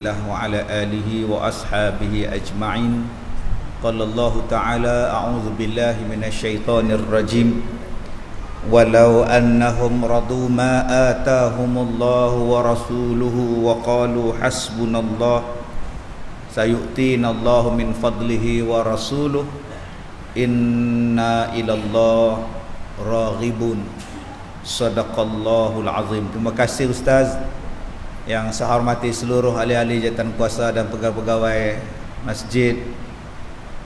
وعلى آله وأصحابه أجمعين. قال الله تعالى: أعوذ بالله من الشيطان الرجيم ولو أنهم رضوا ما آتاهم الله ورسوله وقالوا حسبنا الله سيؤتينا الله من فضله ورسوله إنا إلى الله راغبون. Sadaqallahul azim. Terima kasih Ustaz. Yang saya hormati seluruh ahli-ahli jawatan kuasa dan pegawai-pegawai masjid,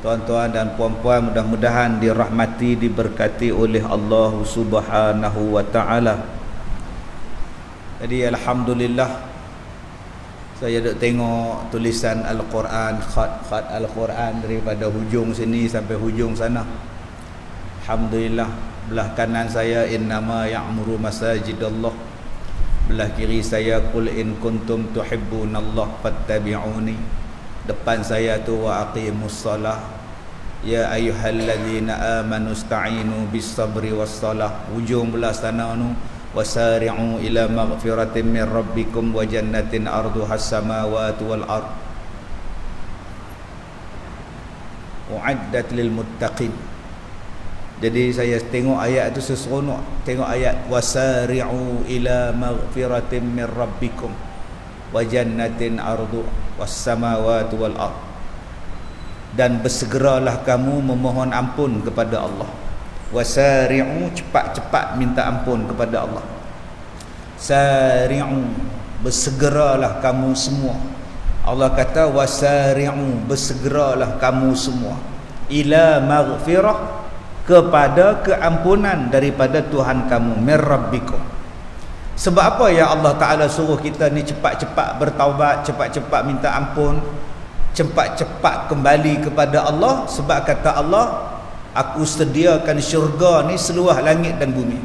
tuan-tuan dan puan-puan, mudah-mudahan dirahmati, diberkati oleh Allah Subhanahu wa taala. Jadi alhamdulillah, saya duk tengok tulisan Al-Quran, khat Al-Quran daripada hujung sini sampai hujung sana. Alhamdulillah, belah kanan saya innama ya'muru masajidallah, belah kiri saya qul in kuntum tuhibbunallah fattabi'uni, depan saya tu wa aqimus salah ya ayyuhalladzina amanu ista'inu bis sabri was salah, hujung belah sana nu wasari'u ila maghfiratin min rabbikum wa jannatin arduhas samawati wal ard u'addat lil muttaqin. Jadi saya tengok ayat tu seseronok, tengok ayat wasari'u ila maghfiratin min rabbikum wa jannatin ardu was samawati wal ard, dan bersegeralah kamu memohon ampun kepada Allah. Wasari'u, cepat-cepat minta ampun kepada Allah. Sari'u, bersegeralah kamu semua. Allah kata wasari'u, bersegeralah kamu semua ila maghfirah, kepada keampunan daripada Tuhan kamu, min rabbikum. Sebab apa ya Allah Ta'ala suruh kita ni cepat-cepat bertaubat, cepat-cepat minta ampun, cepat-cepat kembali kepada Allah? Sebab kata Allah, aku sediakan syurga ni seluas langit dan bumi.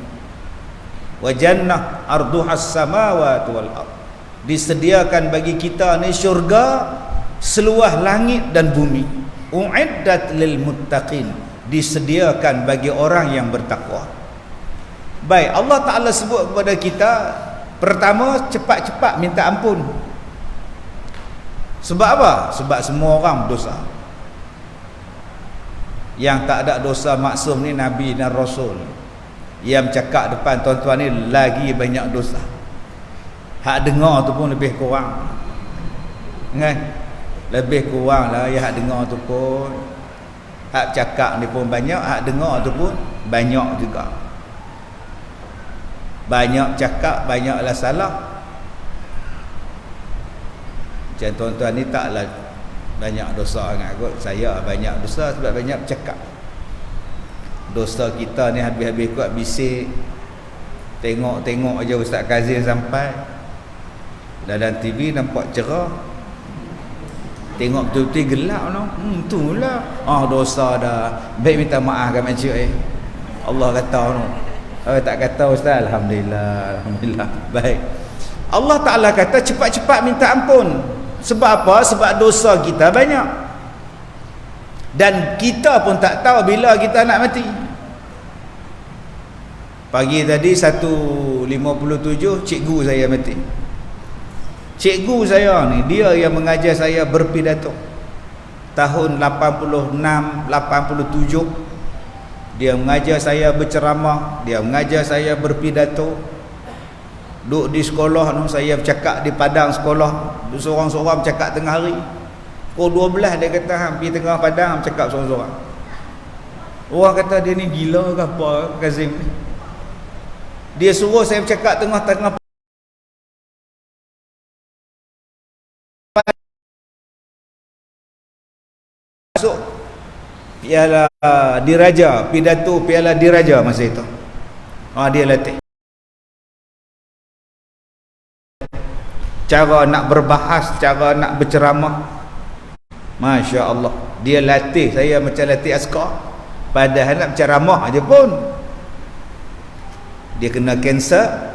Wa jannah arduhas samawati wal ard, disediakan bagi kita ni syurga seluas langit dan bumi. U'iddat lil muttaqin, disediakan bagi orang yang bertakwa. Baik, Allah Ta'ala sebut kepada kita, pertama, cepat-cepat minta ampun. Sebab apa? Sebab semua orang berdosa. Yang tak ada dosa maksum ni Nabi dan Rasul. Yang cakap depan tuan-tuan ni lagi banyak dosa. Hak dengar tu pun lebih kurang, kan? Lebih kurang lah ya, hak dengar tu pun. Hak cakap ni pun banyak, hak dengar tu pun banyak juga. Banyak cakap, banyaklah salah. Macam tuan-tuan ni taklah banyak dosa sangat kot. Saya banyak dosa sebab banyak cakap. Dosa kita ni habis-habis kuat bisik. Tengok-tengok aja Ustaz Kazim sampai dalam TV nampak cerah, tengok betul-betul gelap no. Itulah dosa dah. Baik minta maaf kan makcik Allah kata no. Tak kata Ustaz, alhamdulillah, alhamdulillah. Baik. Allah Taala kata cepat-cepat minta ampun. Sebab apa? Sebab dosa kita banyak. Dan kita pun tak tahu bila kita nak mati. Pagi tadi 1.57 cikgu saya mati. Cikgu saya ni, dia yang mengajar saya berpidato tahun 86, 87. Dia mengajar saya berceramah, dia mengajar saya berpidato. Duduk di sekolah tu, saya bercakap di padang sekolah, seorang-seorang bercakap tengah hari. Pukul 12 dia kata pergi tengah padang bercakap seorang-seorang. Orang kata dia ni gila ke apa Kazim ni. Dia suruh saya bercakap tengah-tengah masuk piala diraja, pidato piala diraja masa itu. Dia latih cara nak berbahas, cara nak berceramah. Masya Allah, dia latih saya macam latih askar. Padahal nak berceramah aja pun dia kena cancel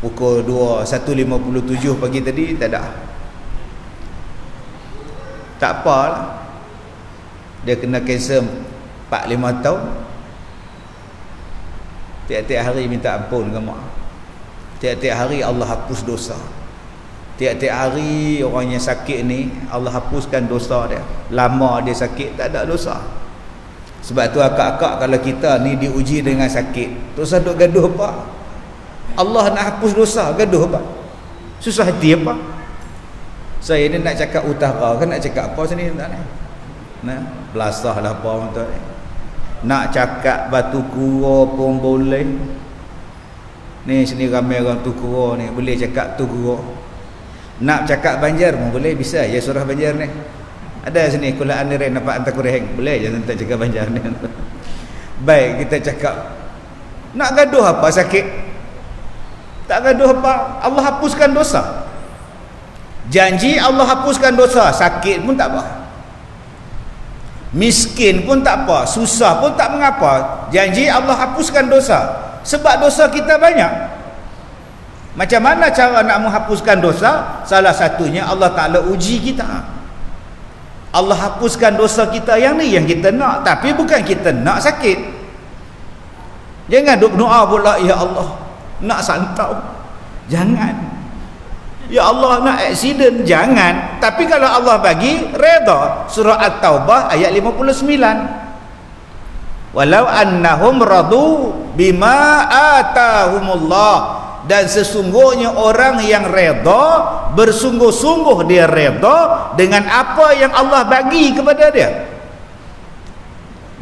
pukul 1.57 pagi tadi. Tak ada, tak apalah, dia kena cancel 4-5 tahun. Tiap-tiap hari minta ampun dengan mak. Tiap-tiap hari Allah hapus dosa. tiap-tiap hari orang yang sakit ni Allah hapuskan dosa dia. Lama dia sakit tak ada dosa. Sebab tu akak-akak kalau kita ni diuji dengan sakit, tu duk gaduh apa? Allah nak hapus dosa, gaduh apa? Susah hati apa? Saya ni nak cakap utara kan, nak cakap apa sini tak ni? Nah, belasah lah apa orang tu. Nak cakap batu kura pun boleh. Ni sini ramai orang tu kura ni, boleh cakap tu kura. Nak cakap Banjar pun boleh, bisa ya surah Banjar ni. Ada sini kulaan ni nampak antar kurang, boleh je tentang cakap Banjar ni. Baik, kita cakap nak gaduh apa sakit? Tak gaduh apa? Allah hapuskan dosa. Janji Allah hapuskan dosa, sakit pun tak apa. Miskin pun tak apa, susah pun tak mengapa. Janji Allah hapuskan dosa. Sebab dosa kita banyak. Macam mana cara nak menghapuskan dosa? Salah satunya Allah Ta'ala uji kita. Allah hapuskan dosa kita yang ni yang kita nak, tapi bukan kita nak sakit. Jangan duk doa pula, ya Allah nak santau, jangan. Ya Allah nak aksiden, jangan. Tapi kalau Allah bagi, reda. Surah At-Taubah ayat 59. Walau annahum radu bima atahumullah. Dan sesungguhnya orang yang reda, bersungguh-sungguh dia reda dengan apa yang Allah bagi kepada dia.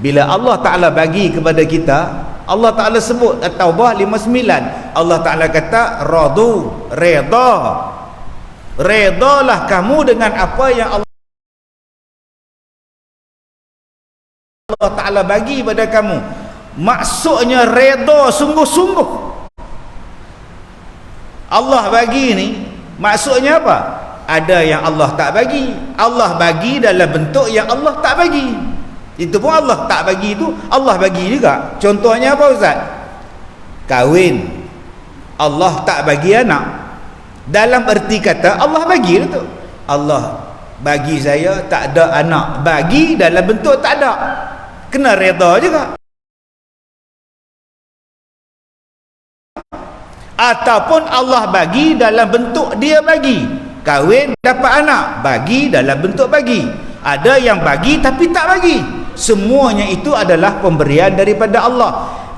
Bila Allah Ta'ala bagi kepada kita, Allah Ta'ala sebut At-Taubah 59, Allah Ta'ala kata radu, reda. Redalah kamu dengan apa yang Allah Ta'ala bagi pada kamu. Maksudnya reda sungguh-sungguh. Allah bagi ni maksudnya apa? Ada yang Allah tak bagi. Allah bagi dalam bentuk yang Allah tak bagi. Itu pun Allah tak bagi tu Allah bagi juga. Contohnya apa Ustaz? Kahwin, Allah tak bagi anak. Dalam erti kata Allah bagi tu. Allah bagi saya tak ada anak, bagi dalam bentuk tak ada, kena reda juga. Ataupun Allah bagi dalam bentuk dia bagi. Kahwin dapat anak, bagi dalam bentuk bagi. Ada yang bagi tapi tak bagi. Semuanya itu adalah pemberian daripada Allah.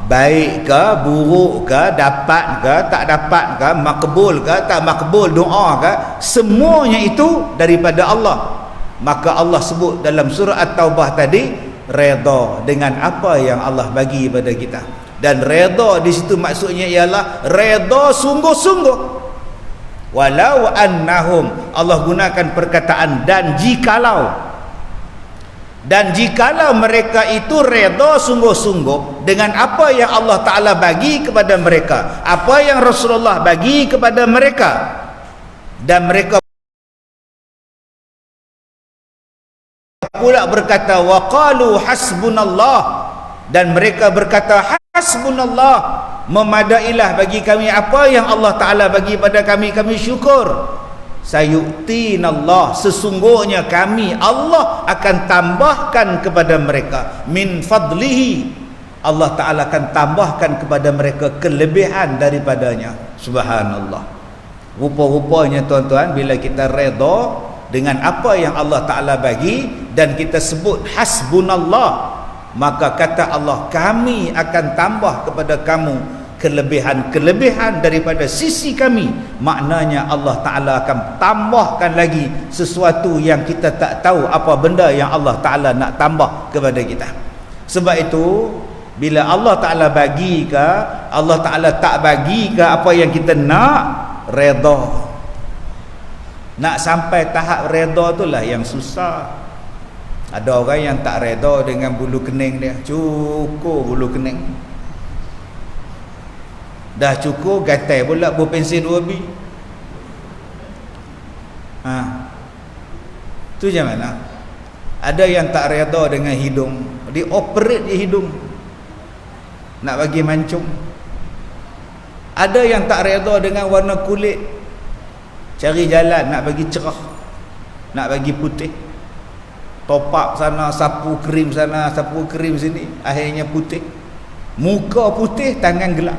Baik ke, buruk ke, dapat ke, tak dapat ke, makbul ke, tak makbul doa ke, semuanya itu daripada Allah. Maka Allah sebut dalam surah At-Taubah tadi, reda dengan apa yang Allah bagi pada kita. Dan reda di situ maksudnya ialah reda sungguh-sungguh. Walau annahum, Allah gunakan perkataan dan jikalau. Dan jikalau mereka itu reda sungguh-sungguh dengan apa yang Allah Ta'ala bagi kepada mereka, apa yang Rasulullah bagi kepada mereka, dan mereka pula berkata waqalu hasbunallah, dan mereka berkata hasbunallah, memadailah bagi kami apa yang Allah Ta'ala bagi pada kami, kami syukur. Sayu'tinallah, sesungguhnya kami Allah akan tambahkan kepada mereka min fadlihi, Allah Ta'ala akan tambahkan kepada mereka kelebihan daripadanya. Subhanallah. Rupa-rupanya tuan-tuan, bila kita reda dengan apa yang Allah Ta'ala bagi dan kita sebut hasbunallah, maka kata Allah, kami akan tambah kepada kamu kelebihan-kelebihan daripada sisi kami. Maknanya Allah Ta'ala akan tambahkan lagi sesuatu yang kita tak tahu apa benda yang Allah Ta'ala nak tambah kepada kita. Sebab itu bila Allah Ta'ala bagi ke, Allah Ta'ala tak bagi ke apa yang kita nak, reda. Nak sampai tahap reda itulah yang susah. Ada orang yang tak reda dengan bulu kening dia, cukup bulu kening, dah cukup gatai pula berpensil 2 bi. Tu macam mana? Ada yang tak reda dengan hidung, dia operate di hidung nak bagi mancung. Ada yang tak reda dengan warna kulit, cari jalan nak bagi cerah, nak bagi putih. Top up sana, sapu krim sana, sapu krim sini, akhirnya putih. Muka putih, tangan gelap.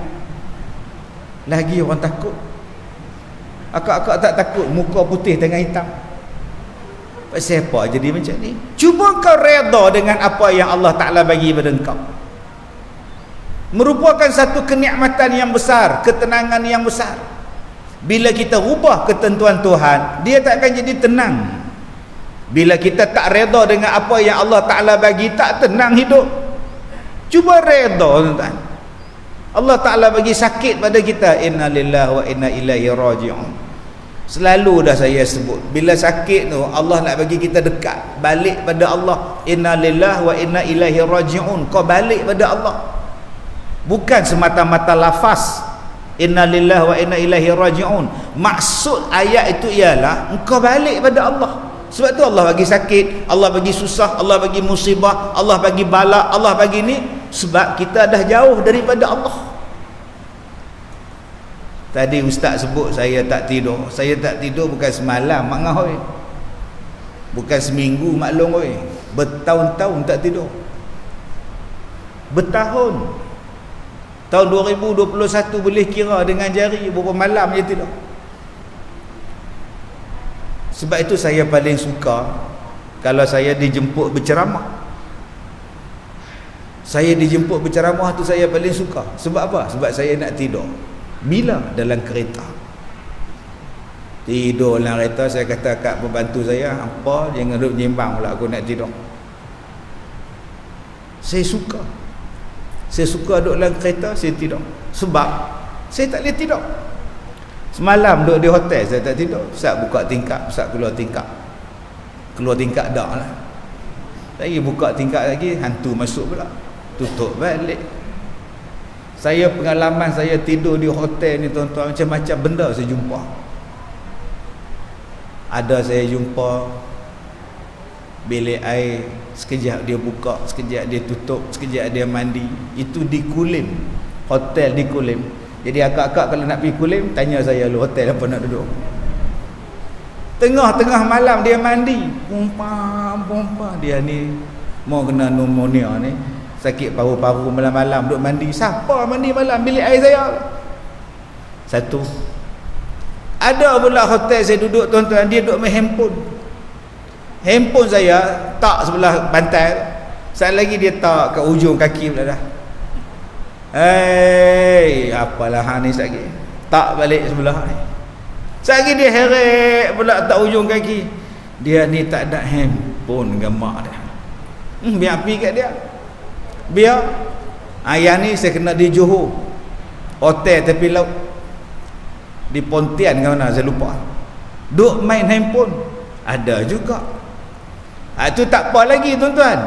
Lagi orang takut. Akak-akak tak takut muka putih tengah hitam? Pasal apa jadi macam ni? Cuba kau redha dengan apa yang Allah Ta'ala bagi pada engkau. Merupakan satu kenikmatan yang besar, ketenangan yang besar. Bila kita ubah ketentuan Tuhan, dia tak akan jadi tenang. Bila kita tak redha dengan apa yang Allah Ta'ala bagi, tak tenang hidup. Cuba redha, tuan-tuan. Allah Ta'ala bagi sakit pada kita, inna lillahi wa inna ilaihi raji'un. Selalu dah saya sebut, bila sakit tu Allah nak bagi kita dekat, balik pada Allah. Inna lillahi wa inna ilaihi raji'un. Kau balik pada Allah. Bukan semata-mata lafaz inna lillahi wa inna ilaihi raji'un. Maksud ayat itu ialah engkau balik pada Allah. Sebab tu Allah bagi sakit, Allah bagi susah, Allah bagi musibah, Allah bagi bala, Allah bagi ni, sebab kita dah jauh daripada Allah. Tadi ustaz sebut saya tak tidur. Saya tak tidur bukan semalam mangah oi. Bukan seminggu maklum oi. Bertahun-tahun tak tidur. Bertahun. Tahun 2021 boleh kira dengan jari berapa malam je tidur. Sebab itu saya paling suka kalau saya dijemput berceramah. Saya dijemput berceramah tu saya paling suka. Sebab apa? Sebab saya nak tidur. Bila? Dalam kereta. Tidur dalam kereta, saya kata kat pembantu saya, apa jangan duduk menyembang pula aku nak tidur. Saya suka duduk dalam kereta, saya tidur. Sebab saya tak boleh tidur. Semalam duduk di hotel saya tak tidur. Ustaz buka tingkap, Ustaz keluar tingkap. Keluar tingkap dah lah. Lagi buka tingkap lagi, hantu masuk pula. Tutup balik. Saya pengalaman saya tidur di hotel ni tuan-tuan, macam-macam benda saya jumpa. Ada saya jumpa bilik air, sekejap dia buka, sekejap dia tutup, sekejap dia mandi. Itu di Kulim, hotel di Kulim. Jadi akak-akak kalau nak pergi Kulim, tanya saya lu hotel apa nak duduk. Tengah-tengah malam dia mandi, pompa dia ni mau kena pneumonia ni. Sakit paru-paru malam-malam duduk mandi. Siapa mandi malam? Bilik air saya. Satu. Ada pula hotel saya duduk tuan-tuan, dia duduk main handphone. Handphone saya tak sebelah bantal. Saat lagi dia tak kat ujung kaki pula dah. Apalah hang ni sakit. Tak balik sebelah ni. Saat lagi dia heret pula tak ujung kaki. Dia ni tak ada handphone gamak dah. Biar pergi kat dia. Biar ayah ni saya kena di Johor, hotel tepi laut di Pontian ke mana saya lupa. Duk main handphone ada juga. Itu tak apa lagi tuan-tuan.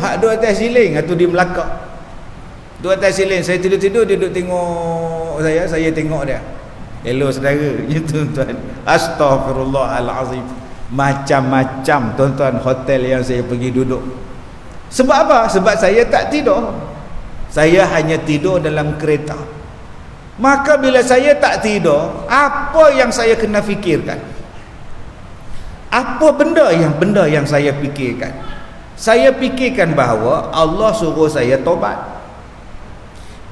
Hak duduk atas siling, itu di Melaka. Duduk atas siling, saya tidur-tidur dia duduk tengok saya tengok dia. Hello saudara, je tuan-tuan. Astaghfirullahalazim. Macam-macam tuan-tuan hotel yang saya pergi duduk. Sebab apa? Sebab saya tak tidur. Saya hanya tidur dalam kereta. Maka bila saya tak tidur, apa yang saya kena fikirkan? Apa benda yang saya fikirkan? Saya fikirkan bahawa Allah suruh saya tobat.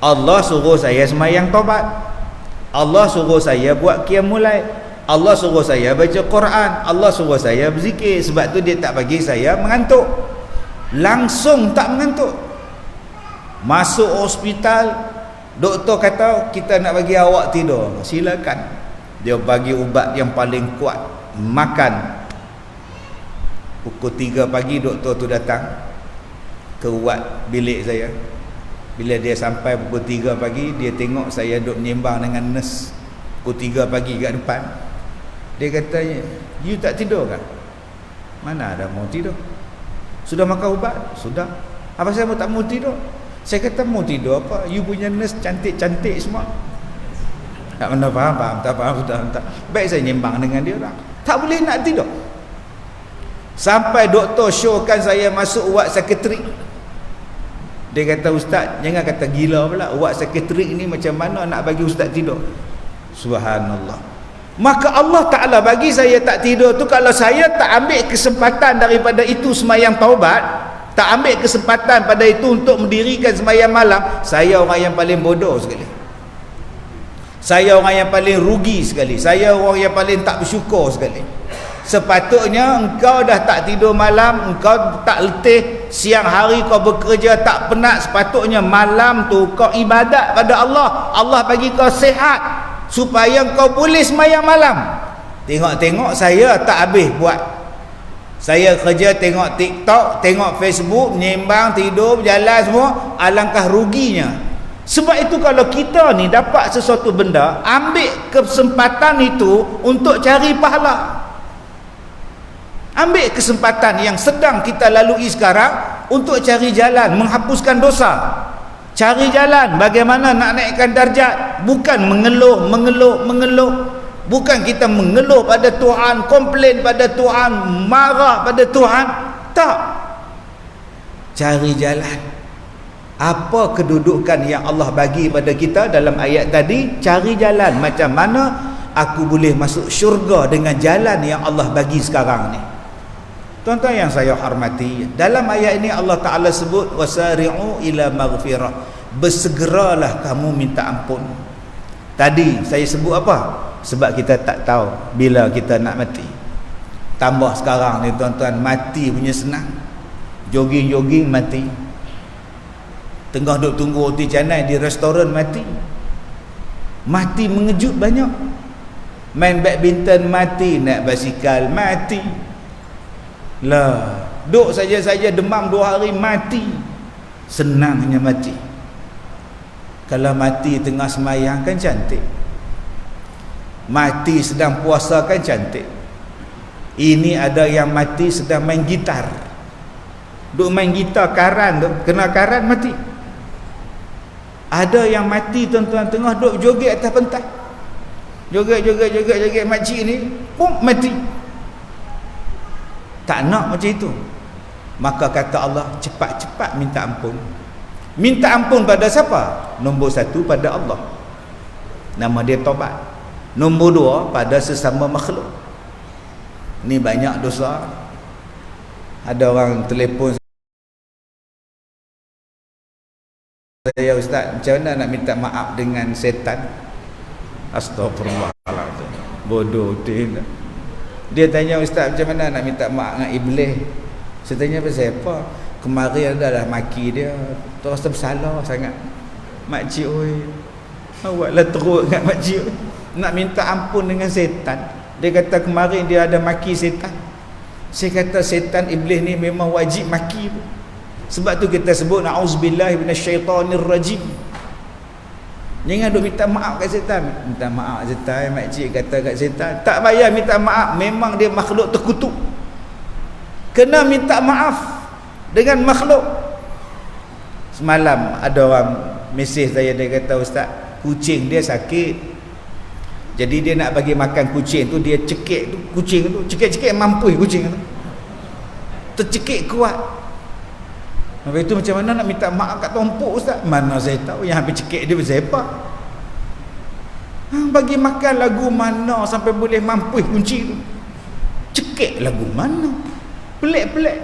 Allah suruh saya sembahyang tobat. Allah suruh saya buat qiyamul lail. Allah suruh saya baca Quran. Allah suruh saya berzikir. Sebab tu dia tak bagi saya mengantuk. Langsung tak mengantuk. Masuk hospital, doktor kata kita nak bagi awak tidur. Silakan. Dia bagi ubat yang paling kuat. Makan. Pukul 3 pagi doktor tu datang ke wad bilik saya. Bila dia sampai pukul 3 pagi, dia tengok saya duduk menyembang dengan nurse pukul 3 pagi kat depan. Dia kata, you tak tidur kan? Mana ada mau tidur? Sudah makan ubat? Sudah. Apa saya tak mau tidur? Saya kata mau tidur apa? You punya nurse cantik-cantik semua. Tak mana faham? Tak faham. Tak. Baik saya nyembang dengan dia orang. Tak boleh nak tidur. Sampai doktor showkan saya masuk ward psikiatrik. Dia kata, ustaz, jangan kata gila pula. Ward psikiatrik ni macam mana nak bagi ustaz tidur? Subhanallah. Maka Allah Ta'ala bagi saya tak tidur tu, kalau saya tak ambil kesempatan daripada itu sembahyang taubat, tak ambil kesempatan pada itu untuk mendirikan sembahyang malam, saya orang yang paling bodoh sekali. Saya orang yang paling rugi sekali. Saya orang yang paling tak bersyukur sekali. Sepatutnya engkau dah tak tidur malam, engkau tak letih, siang hari kau bekerja tak penat, sepatutnya malam tu kau ibadat pada Allah. Allah bagi kau sihat supaya kau boleh sembahyang malam. Tengok-tengok saya tak habis buat. Saya kerja tengok TikTok, tengok Facebook, menyembang, tidur, berjalan semua. Alangkah ruginya. Sebab itu kalau kita ni dapat sesuatu benda, ambil kesempatan itu untuk cari pahala. Ambil kesempatan yang sedang kita lalui sekarang untuk cari jalan menghapuskan dosa. Cari jalan bagaimana nak naikkan darjat, bukan mengeluh. Bukan kita mengeluh pada Tuhan, komplain pada Tuhan, marah pada Tuhan. Tak. Cari jalan. Apa kedudukan yang Allah bagi pada kita dalam ayat tadi? Cari jalan macam mana aku boleh masuk syurga dengan jalan yang Allah bagi sekarang ni. Tuan-tuan yang saya hormati, dalam ayat ini Allah Ta'ala sebut wasari'u ila maghfirah, bersegeralah kamu minta ampun. Tadi saya sebut apa? Sebab kita tak tahu bila kita nak mati. Tambah sekarang ni tuan-tuan, mati punya senang. Jogging-jogging mati. Tengah duk tunggu roti canai di restoran mati. Mati mengejut banyak. Main badminton mati, naik basikal mati. Lah, duk saja-saja demam 2 hari mati. Senangnya mati. Kalau mati tengah semayang kan cantik. Mati sedang puasa kan cantik. Ini ada yang mati sedang main gitar. Duk main gitar karan tu, kena karan mati. Ada yang mati tuan-tuan tengah duk joget atas pentas. Joget makcik ni pun mati. Tak nak macam itu. Maka kata Allah, cepat-cepat minta ampun. Minta ampun pada siapa? Nombor 1 pada Allah. Nama dia taubat. Nombor 2 pada sesama makhluk. Ni banyak dosa. Ada orang telefon saya, Ustaz, macam mana nak minta maaf dengan setan? Astagfirullahaladzim. Bodoh betul. Dia tanya, Ustaz, macam mana nak minta maaf dengan iblis? Saya tanya, pasal apa? Kemarin adalah maki dia, terus bersalah sangat. Makcik, oi, awaklah teruk dengan makcik. Nak minta ampun dengan setan. Dia kata kemarin dia ada maki setan. Saya kata setan iblis ni memang wajib maki pun. Sebab tu kita sebut na'udzubillahi minasyaitonirrajim. Jangan duk minta maaf kat setan. Minta maaf setan, makcik kata kat setan, tak payah minta maaf, memang dia makhluk terkutuk. Kena minta maaf dengan makhluk. Semalam ada orang mesej saya, dia kata, Ustaz, kucing dia sakit. Jadi dia nak bagi makan kucing tu, dia cekik tu kucing tu, cekik-cekik mampu kucing tu. Tercekik kuat. Habis itu macam mana nak minta maaf kat tumpuk, Ustaz? Mana saya tahu, yang habis cekik dia pasal apa? Bagi makan lagu mana sampai boleh mampu kucing tu? Cekik lagu mana? Pelik-pelik.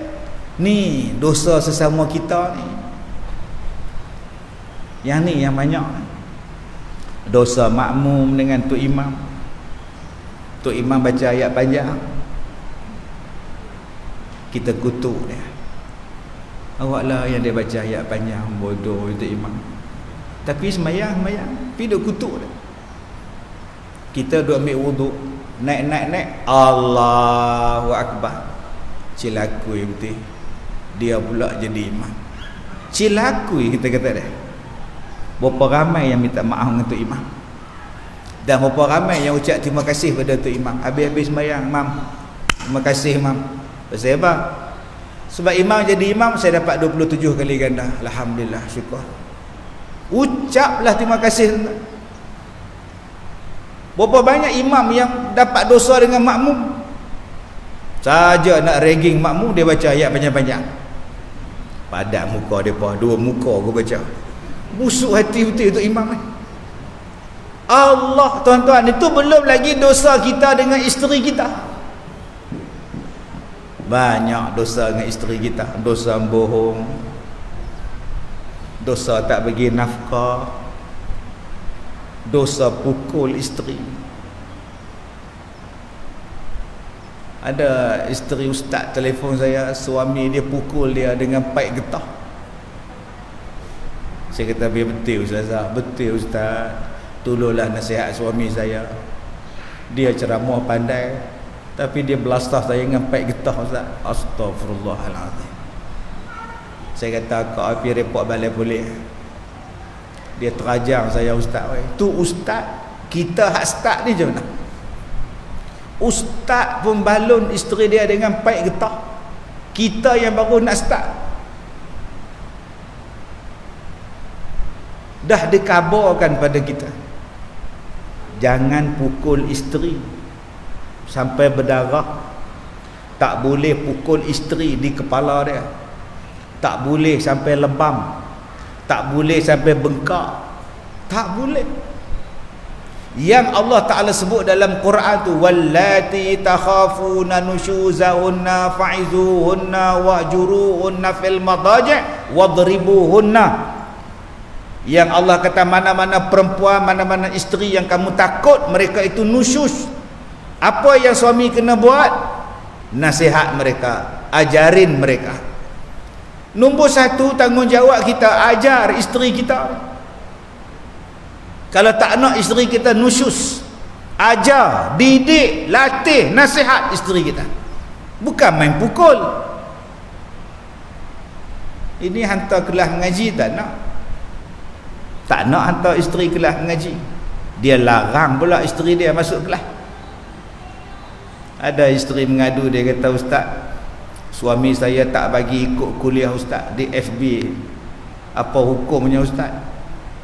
Ni dosa sesama kita ni. Yang ni yang banyak. Dosa makmum dengan Tok Imam. Tok Imam baca ayat panjang, kita kutuk dia. Awaklah yang dia baca ayat panjang, bodoh itu imam. Tapi semayang, tapi duk kutuk dia. Kita duk ambil wuduk, naik, Allahu Akbar. Cilakui betul. Dia pula jadi imam. Cilakui kita kata dia. Berapa ramai yang minta maaf dengan Tok Imam. Dan berapa ramai yang ucap terima kasih pada Tok Imam. Habis-habis semayang, Mam, terima kasih Mam. Pasal apa? Sebab imam jadi imam, saya dapat 27 kali ganda. Alhamdulillah, syukur. Ucaplah terima kasih. Berapa banyak imam yang dapat dosa dengan makmum? Saja nak ragging makmum, dia baca ayat panjang-panjang. Padat muka depa, 2 muka aku baca. Busuk hati betul untuk imam ni. Allah, tuan-tuan, itu belum lagi dosa kita dengan isteri kita. Banyak dosa dengan isteri kita. Dosa bohong, dosa tak bagi nafkah, dosa pukul isteri. Ada isteri ustaz telefon saya, suami dia pukul dia dengan paik getah. Saya kata, betul ustazah, betul ustaz, tolonglah nasihat suami saya. Dia ceramah pandai, tapi dia belasah saya dengan paik getah ustaz. Astaghfirullahalazim. Saya kata, kau api repot balik boleh. Dia terajang saya, ustaz. Tu ustaz, kita hak start ni je mana? Ustaz pun balun isteri dia dengan paik getah. Kita yang baru nak start. Dah dikabarkan pada kita, jangan pukul isteri sampai berdarah. Tak boleh pukul isteri di kepala dia. Tak boleh sampai lebam. Tak boleh sampai bengkak. Tak boleh. Yang Allah Ta'ala sebut dalam Quran tu, wallati takhafuna nushuzahunna fa'izuhunna wahjuruhunna fil madaji' wadribuhunna. Yang Allah kata, mana-mana perempuan, mana-mana isteri yang kamu takut mereka itu nusyuz. Apa yang suami kena buat? Nasihat mereka, ajarin mereka. Nombor satu, tanggungjawab kita ajar isteri kita. Kalau tak nak isteri kita nusyuz, ajar, didik, latih, nasihat isteri kita. Bukan main pukul. Ini hantar kelas mengaji tak nak. Tak nak hantar isteri kelas mengaji. Dia larang pula isteri dia masuk kelas. Ada isteri mengadu, dia kata, ustaz, suami saya tak bagi ikut kuliah ustaz di FB. Apa hukumnya ustaz?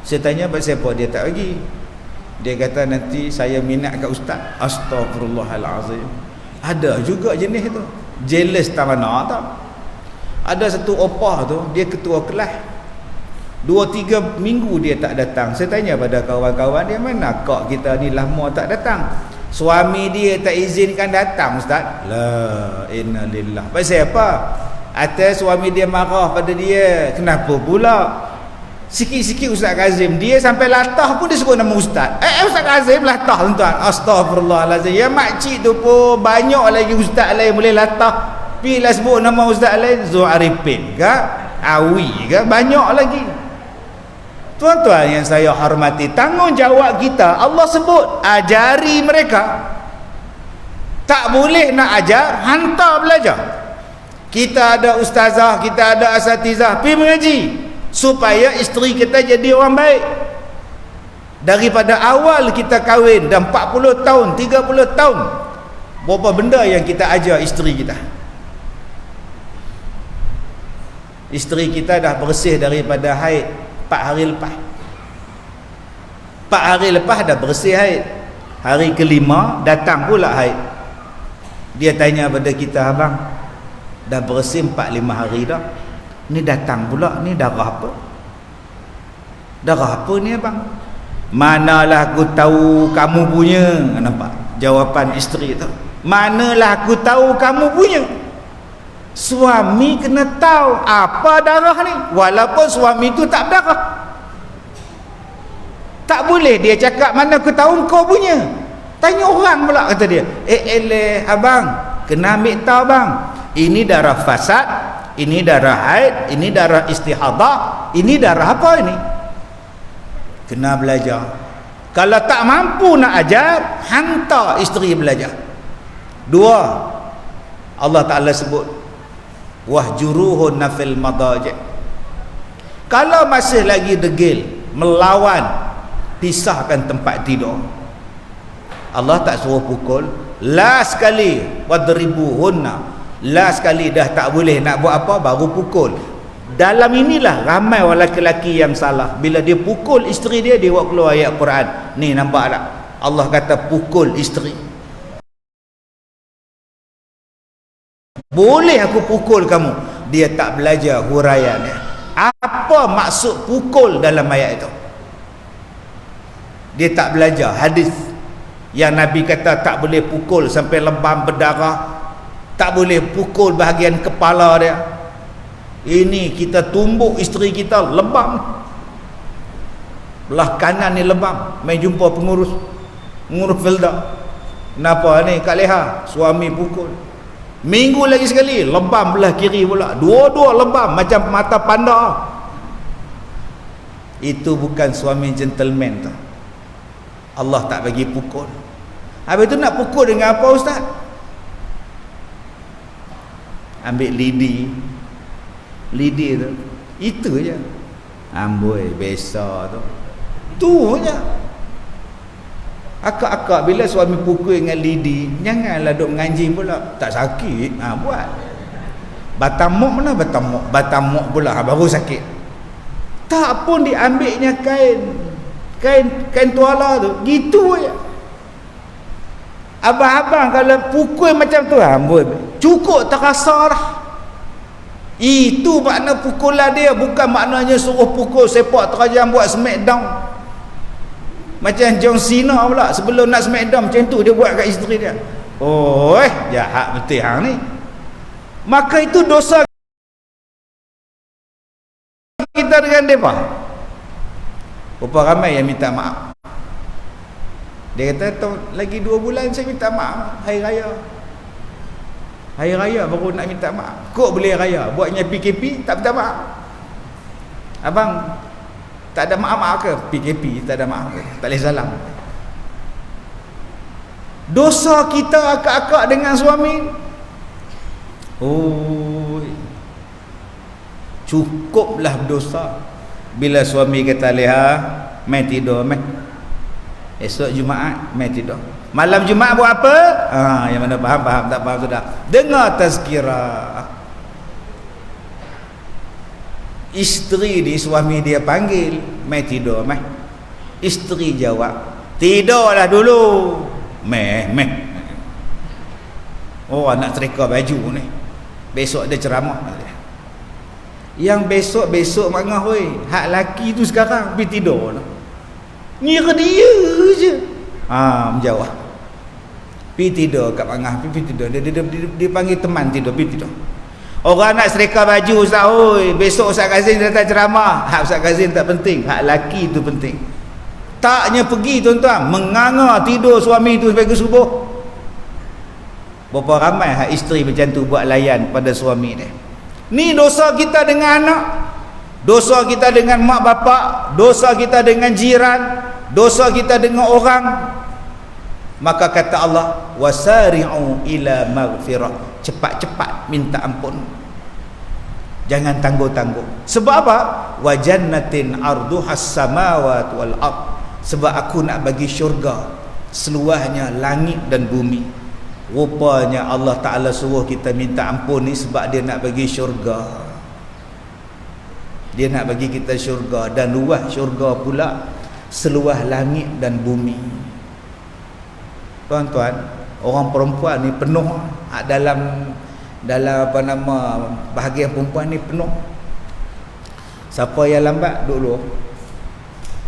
Saya tanya, pasal apa dia tak bagi? Dia kata, nanti saya minat kat ustaz. Astaghfirullahalazim. Ada juga jenis tu, jealous tak mana tak. Ada satu opah tu, dia ketua kelas, 2-3 minggu dia tak datang. Saya tanya pada kawan-kawan dia, mana kak kita ni lama tak datang? Suami dia tak izinkan datang ustaz. La innalillah. Pasal apa? Atas suami dia marah pada dia. Kenapa pula? Sikit-sikit Ustaz Kazim, dia sampai latah pun dia sebut nama ustaz. Ustaz Kazim latah tuan-tuan. Astaghfirullahalazim. Ya makcik tu pun banyak lagi ustaz lain boleh latah. Bila sebut nama ustaz lain, Zuaripin ke, Awi ke, banyak lagi. Tuan-tuan yang saya hormati, tanggungjawab kita, Allah sebut ajari mereka. Tak boleh nak ajar, hantar belajar. Kita ada ustazah, kita ada asatizah, pergi mengaji supaya isteri kita jadi orang baik. Daripada awal kita kahwin dah 40 tahun, 30 tahun, berapa benda yang kita ajar isteri kita. Isteri kita dah bersih daripada haid 4 hari lepas. 4 hari lepas dah bersih haid. Hari kelima datang pula haid. Dia tanya pada kita, abang, dah bersih 4-5 hari dah, ni datang pula, ni darah apa? Darah apa ni abang? Manalah aku tahu kamu punya. Nampak jawapan isteri tu? Manalah aku tahu kamu punya. Suami kena tahu apa darah ni, walaupun suami tu tak berdarah. Tak boleh dia cakap, mana aku tahu kau punya. Tanya orang pula, kata dia, abang, kena ambil tahu bang, ini darah fasad, ini darah haid, ini darah istihadah, ini darah apa ini? Kena belajar. Kalau tak mampu nak ajar, hantar isteri belajar. 2, Allah Ta'ala sebut, wahjuruhunna fil madaji'. Kalau masih lagi degil, melawan, pisahkan tempat tidur. Allah tak suruh pukul. Last sekali wadribuhunna, last sekali dah tak boleh nak buat apa, baru pukul. Dalam inilah ramai orang lelaki yang salah. Bila dia pukul isteri dia, dia buat keluar ayat Quran. Ni nampak tak? Allah kata pukul isteri. Boleh aku pukul kamu. Dia tak belajar huraiannya. Apa maksud pukul dalam ayat itu? Dia tak belajar hadis yang Nabi kata tak boleh pukul sampai lebam berdarah, tak boleh pukul bahagian kepala dia. Ini kita tumbuk isteri kita lebam. belah kanan ni lebam, main jumpa pengurus Felda. Kenapa ni Kak Leha? Suami pukul. Minggu lagi sekali lebam belah kiri pula, dua-dua lebam macam mata panda. Itu bukan suami gentleman tu. Allah tak bagi pukul. Habis tu nak pukul dengan apa ustaz? Ambil lidi tu, itu je. Amboi besar tu je. Akak-akak bila suami pukul dengan lidi, janganlah duk menganjing pula. Tak sakit, buat. Batamok mana batamok? Batamok pula baru sakit. Tak pun diambilnya kain tuala tu, gitu je. Abang-abang kalau pukul macam tu, amboi, cukup terasa lah. Itu makna pukulan dia, bukan maknanya suruh pukul sepak terajam buat smackdown. Macam John Cena pula, sebelum nak smackdown macam tu dia buat kat isteri dia. Oh, jahat betul hang ni. Maka itu dosa kita dengan mereka. Berapa ramai yang minta maaf. Dia kata lagi 2 bulan saya minta maaf, hari raya. Hari raya baru nak minta maaf. Kok boleh raya? Buatnya PKP tak minta maaf. Abang tak ada maaf-maaf ke? PKP tak ada maaf ke? Tak boleh salam. Dosa kita akak-akak dengan suami. Cukuplah berdosa. Bila suami kata Leha, mai tidur mai. Esok Jumaat mai tidur. Malam Jumaat buat apa? Yang mana faham, tak faham sudah. Dengar tazkirah. Isteri di suami dia panggil, mai tidur mai. Isteri jawab, tidurlah dulu. Mai. Oh, nak treka baju ni. Besok ada ceramah. Yang besok mangah oi. Hak laki tu sekarang pergi tidur lah. Ngira dia je. Menjawab. Pergi tidur kat mangah, pergi tidur. Dia panggil teman tidur, pergi tidur. Orang nak serika baju ustaz, oi, besok Ustaz Kazim datang ceramah. Hak Ustaz Kazim tak penting, hak laki tu penting. Taknya pergi tuan-tuan, menganga tidur suami tu sampai ke subuh. Berapa ramai hak isteri macam tu buat layan pada suami dia. Ni dosa kita dengan anak, dosa kita dengan mak bapak, dosa kita dengan jiran, dosa kita dengan orang. Maka kata Allah, wasari'u ila maghfirah. Cepat-cepat minta ampun. Jangan tangguh-tangguh. Sebab apa? Wa jannatin arduhas samawati wal ard. Sebab aku nak bagi syurga seluasnya langit dan bumi. Rupanya Allah Ta'ala suruh kita minta ampun ni sebab dia nak bagi syurga. Dia nak bagi kita syurga, dan luas syurga pula seluas langit dan bumi. Tuan-tuan, orang perempuan ni penuh dalam apa nama bahagian perempuan ni penuh. Siapa yang lambat dulu?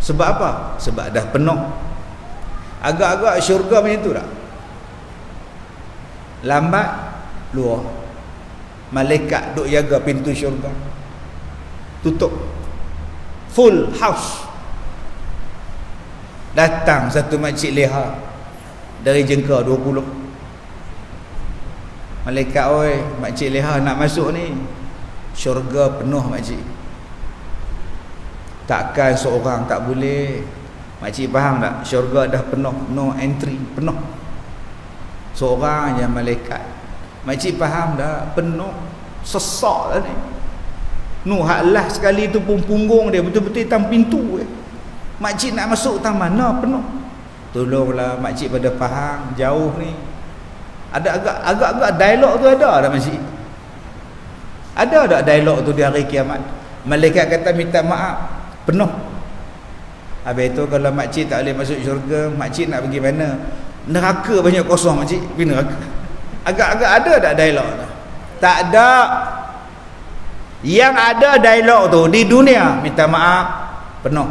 Sebab apa? Sebab dah penuh. Agak-agak syurga macam tu tak? Lambat luar. Malaikat duk jaga pintu syurga. Tutup. Full house. Datang satu makcik Leha dari Jengka 20. Malaikat, oi, makcik Leha nak masuk ni. Syurga penuh makcik. Takkan seorang, tak boleh. Makcik faham tak? Syurga dah penuh, no entry, penuh. Seorang je malaikat. Makcik faham tak? Penuh. Sesak lah ni. Hak lah sekali tu pun punggung dia betul-betul hitam pintu. Makcik nak masuk taman, penuh. Tolonglah makcik pada faham, jauh ni. Ada agak-agak dialog tu ada tak makcik? Ada tak dialog tu di hari kiamat? Malaikat kata minta maaf, penuh. Habis tu kalau makcik tak boleh masuk syurga, makcik nak pergi mana? Neraka banyak kosong makcik, pergi neraka. Agak-agak ada tak dialog tu? Tak ada. Yang ada dialog tu di dunia, minta maaf, penuh.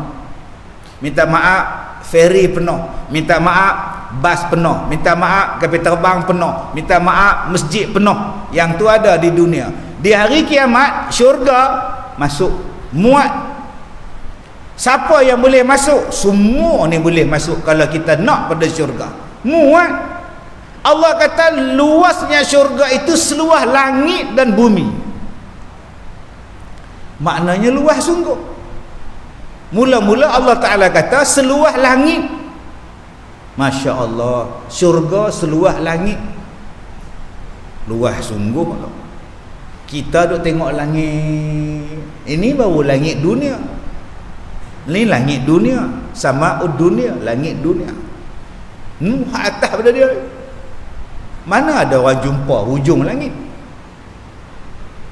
Minta maaf, feri penuh. Minta maaf, bas penuh. Minta maaf, kapal terbang penuh. Minta maaf, masjid penuh. Yang tu ada di dunia. Di hari kiamat, syurga masuk muat. Siapa yang boleh masuk? Semua ni boleh masuk kalau kita nak pada syurga. Muat. Allah kata luasnya syurga itu seluas langit dan bumi. Maknanya luas sungguh. Mula-mula Allah Ta'ala kata seluas langit. Masya Allah, syurga seluas langit. Luas sungguh. Kita duk tengok langit, ini baru langit dunia. Ni langit dunia, sama'ud dunia, langit dunia. Atas pada dia. Mana ada orang jumpa hujung langit?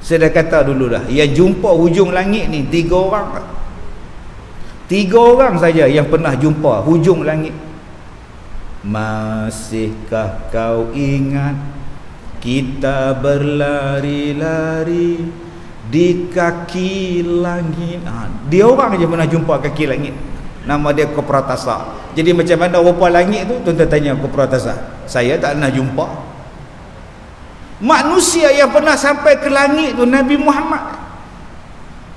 Saya dah kata dulu dah, yang jumpa hujung langit ni 3 orang. 3 orang saja yang pernah jumpa hujung langit. Masihkah kau ingat kita berlari-lari di kaki langit? Dia orang aja pernah jumpa kaki langit. Nama dia Kopratasa. Jadi macam mana rupa langit tu? Tuan-tuan tanya Kopratasa. Saya tak pernah jumpa. Manusia yang pernah sampai ke langit tu Nabi Muhammad.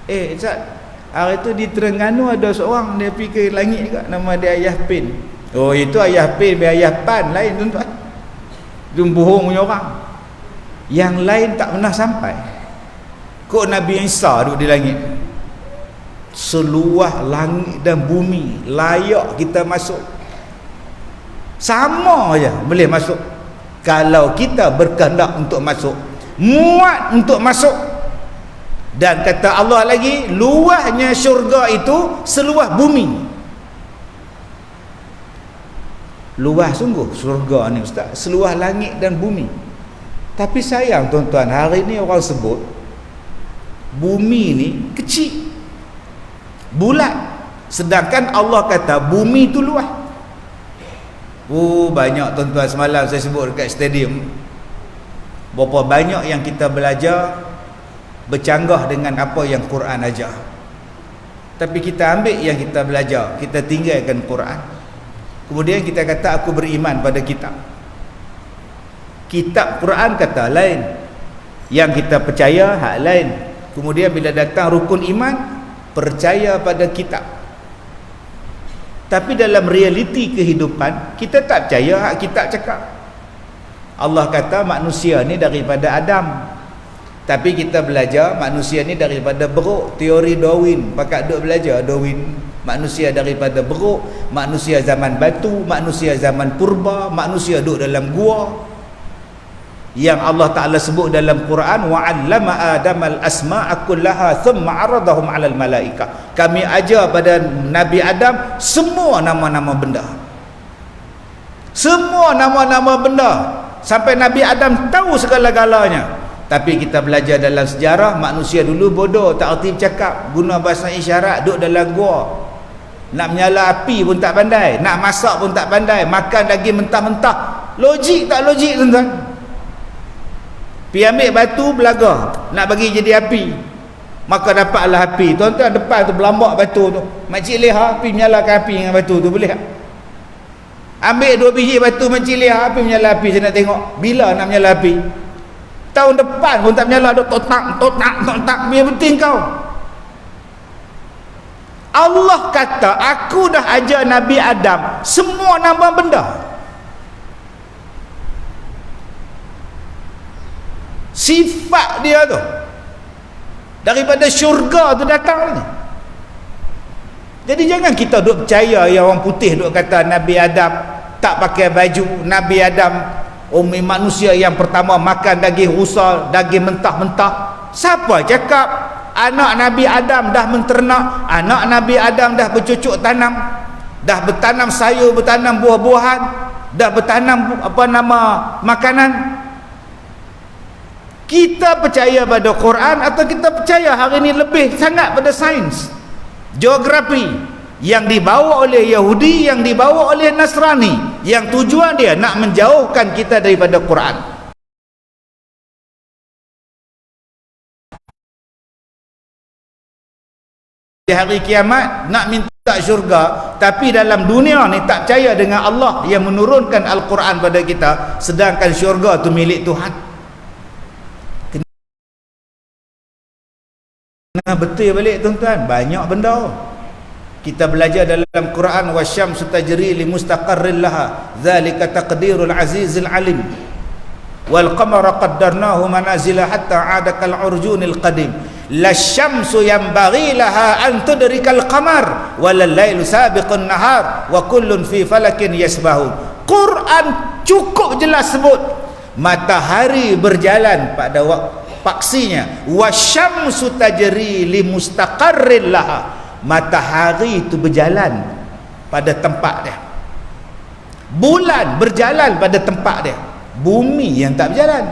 Ustaz, hari tu di Terengganu ada seorang dia pergi ke langit juga, nama dia Ayah Pin. Oh, itu Ayah Pin, Ayah Pan lain tuan-tuan. Itu bohong punya orang. Yang lain tak pernah sampai. Kok Nabi Isa duduk di langit? Seluas langit dan bumi layak kita masuk. Sama aja boleh masuk. Kalau kita berkehendak untuk masuk, muat untuk masuk. Dan kata Allah lagi, luasnya syurga itu seluas bumi. Luas sungguh syurga ni ustaz, seluas langit dan bumi. Tapi sayang tuan-tuan, hari ni orang sebut bumi ni kecil, bulat, sedangkan Allah kata bumi tu luas. Banyak tuan-tuan, semalam saya sebut dekat stadium, berapa banyak yang kita belajar bercanggah dengan apa yang Quran ajar. Tapi kita ambil yang kita belajar, kita tinggalkan Quran. Kemudian kita kata aku beriman pada kitab. Kitab Quran kata lain, yang kita percaya hak lain. Kemudian bila datang rukun iman, percaya pada kitab. Tapi dalam realiti kehidupan, kita tak percaya hak kitab cakap. Allah kata manusia ni daripada Adam, tapi kita belajar manusia ni daripada beruk. Teori Darwin, pakat duk belajar Darwin. Manusia daripada beruk, manusia zaman batu, manusia zaman purba, manusia duduk dalam gua. Yang Allah Ta'ala sebut dalam Quran, wa'allama adamal asma'a kullaha thumma aradahum 'alal malaika. Kami ajar pada Nabi Adam semua nama-nama benda. Semua nama-nama benda. Sampai Nabi Adam tahu segala-galanya. Tapi kita belajar dalam sejarah, manusia dulu bodoh, tak erti bercakap, guna bahasa isyarat, duduk dalam gua. Nak menyala api pun tak pandai, nak masak pun tak pandai, makan daging mentah-mentah. Logik tak logik tuan-tuan? Pergi ambil batu belaga, nak bagi jadi api, maka dapatlah api. Tuan-tuan depan tu berlambak batu tu, makcik leha api menyalakan api dengan batu tu, boleh tak? Ambil 2 biji batu makcik leha api menyala api, saya nak tengok bila nak menyala api. Tahun depan pun tak menyala, duk totak, biar penting kau. Allah kata aku dah ajar Nabi Adam semua nama benda. Sifat dia tu daripada syurga tu datang ni. Jadi jangan kita duk percaya yang orang putih duk kata Nabi Adam tak pakai baju, Nabi Adam manusia yang pertama makan daging rusa, daging mentah-mentah. Siapa cakap? Anak Nabi Adam dah menternak, anak Nabi Adam dah bercucuk tanam, dah bertanam sayur, bertanam buah-buahan, dah bertanam makanan. Kita percaya pada Quran atau kita percaya hari ini lebih sangat pada sains, geografi yang dibawa oleh Yahudi, yang dibawa oleh Nasrani, yang tujuan dia nak menjauhkan kita daripada Quran. Di hari kiamat nak minta syurga, tapi dalam dunia ni tak percaya dengan Allah yang menurunkan Al-Quran pada kita, sedangkan syurga tu milik Tuhan. Kena betul balik tuan-tuan, banyak benda Kita belajar dalam Quran, wasyamsu tajri li mustaqarrin laha dzalika taqdirul azizil alim wal qamara qaddarnahu manazila hatta 'ada kal urjunil qadim lasyamsu yanbaghi laha an tudrikal qamar wal lailu sabiqun nahar wa kullun fi falakin yasbahun. Quran cukup jelas sebut matahari berjalan pada paksinya, wasyamsu tajri li mustaqarrin laha, matahari itu berjalan pada tempat dia, bulan berjalan pada tempat dia, bumi yang tak berjalan.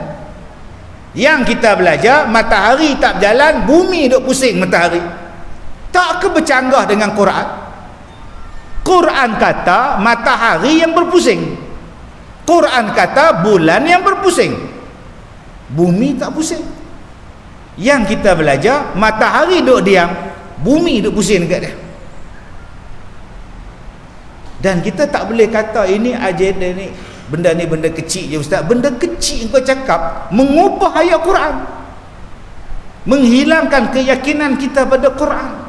Yang kita belajar, matahari tak berjalan, bumi duk pusing matahari. Tak ke bercanggah dengan Quran? Quran kata matahari yang berpusing, Quran kata bulan yang berpusing, bumi tak pusing. Yang kita belajar, matahari duk diam, bumi duk pusing dekat dia. Dan kita tak boleh kata ini agenda ni, benda ni benda kecil je ustaz. Benda kecil kau cakap mengubah ayat Quran, menghilangkan keyakinan kita pada Quran.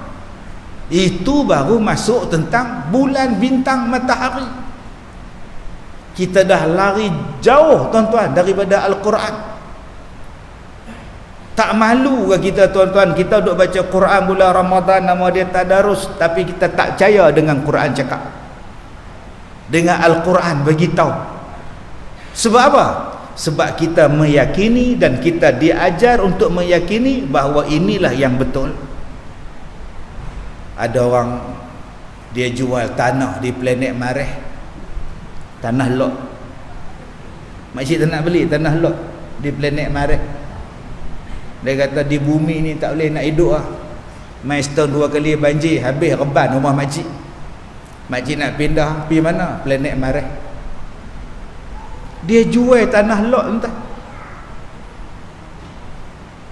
Itu baru masuk tentang bulan, bintang, matahari. Kita dah lari jauh tuan-tuan daripada Al-Quran. Tak malu ke kita tuan-tuan, kita duk baca Quran bulan Ramadan, nama dia tadarus, tapi kita tak percaya dengan Quran cakap, dengan Al-Quran bagi tahu. Sebab apa? Sebab kita meyakini dan kita diajar untuk meyakini bahawa inilah yang betul. Ada orang dia jual tanah di planet Mareh, tanah lot. Makcik tak nak beli tanah lot di planet Mareh. Dia kata di bumi ni tak boleh nak hidup lah. Mai setahun 2 kali banjir, habis reban rumah makcik. Makcik nak pindah pergi mana? Planet Mareh. Dia jual tanah lot entah.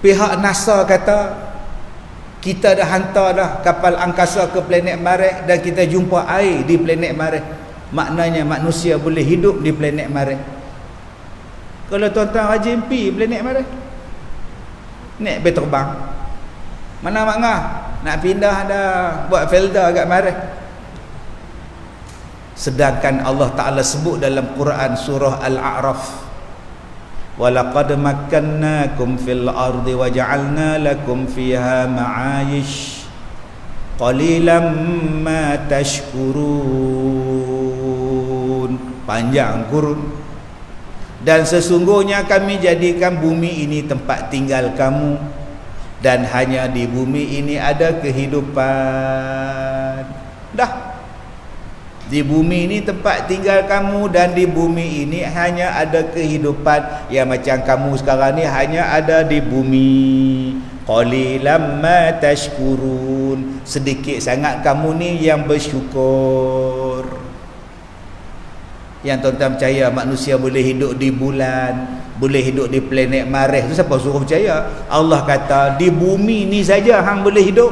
Pihak NASA kata kita dah hantar dah kapal angkasa ke planet Mareh dan kita jumpa air di planet Mareh. Maknanya manusia boleh hidup di planet Mareh. Kalau tuan-tuan rajin pergi planet Mareh, naik bel terbang, mana makna nak pindah dah, buat filter kat Mareh. Sedangkan Allah Ta'ala sebut dalam Quran surah Al-A'raf, وَلَقَدْ مَكَّنَّاكُمْ فِي الْأَرْضِ وَجَعَلْنَا لَكُمْ فِيهَا مَعَايِشْ قَلِيلًا مَا تَشْكُرُونَ. Panjang kurun. Dan sesungguhnya kami jadikan bumi ini tempat tinggal kamu, dan hanya di bumi ini ada kehidupan. Dah, di bumi ini tempat tinggal kamu, dan di bumi ini hanya ada kehidupan. Yang macam kamu sekarang ni hanya ada di bumi. Qalilam ma tashkurun. Sedikit sangat kamu ni yang bersyukur. Yang tuan-tuan percaya manusia boleh hidup di bulan, boleh hidup di planet Mareh, tu siapa suruh percaya? Allah kata di bumi ni saja hang boleh hidup.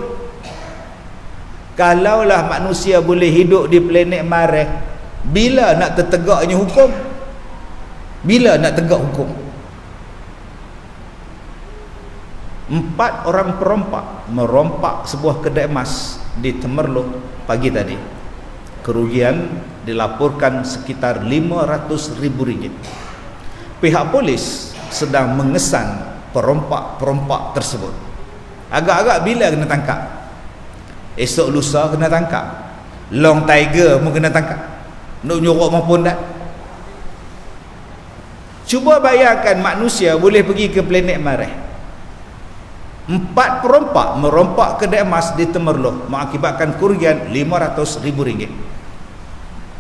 Kalaulah manusia boleh hidup di planet Mareh, bila nak tertegaknya hukum? Bila nak tegak hukum? 4 orang perompak merompak sebuah kedai emas di Temerloh pagi tadi. Kerugian dilaporkan sekitar RM500,000. Pihak polis sedang mengesan perompak-perompak tersebut. Agak-agak bila kena tangkap? Esok lusa kena tangkap. Long Tiger pun kena tangkap. Nak nyorok maupun tak. Cuba bayangkan manusia boleh pergi ke planet Mareh. 4 perompak merompak kedai emas di Temerloh mengakibatkan kerugian RM500,000.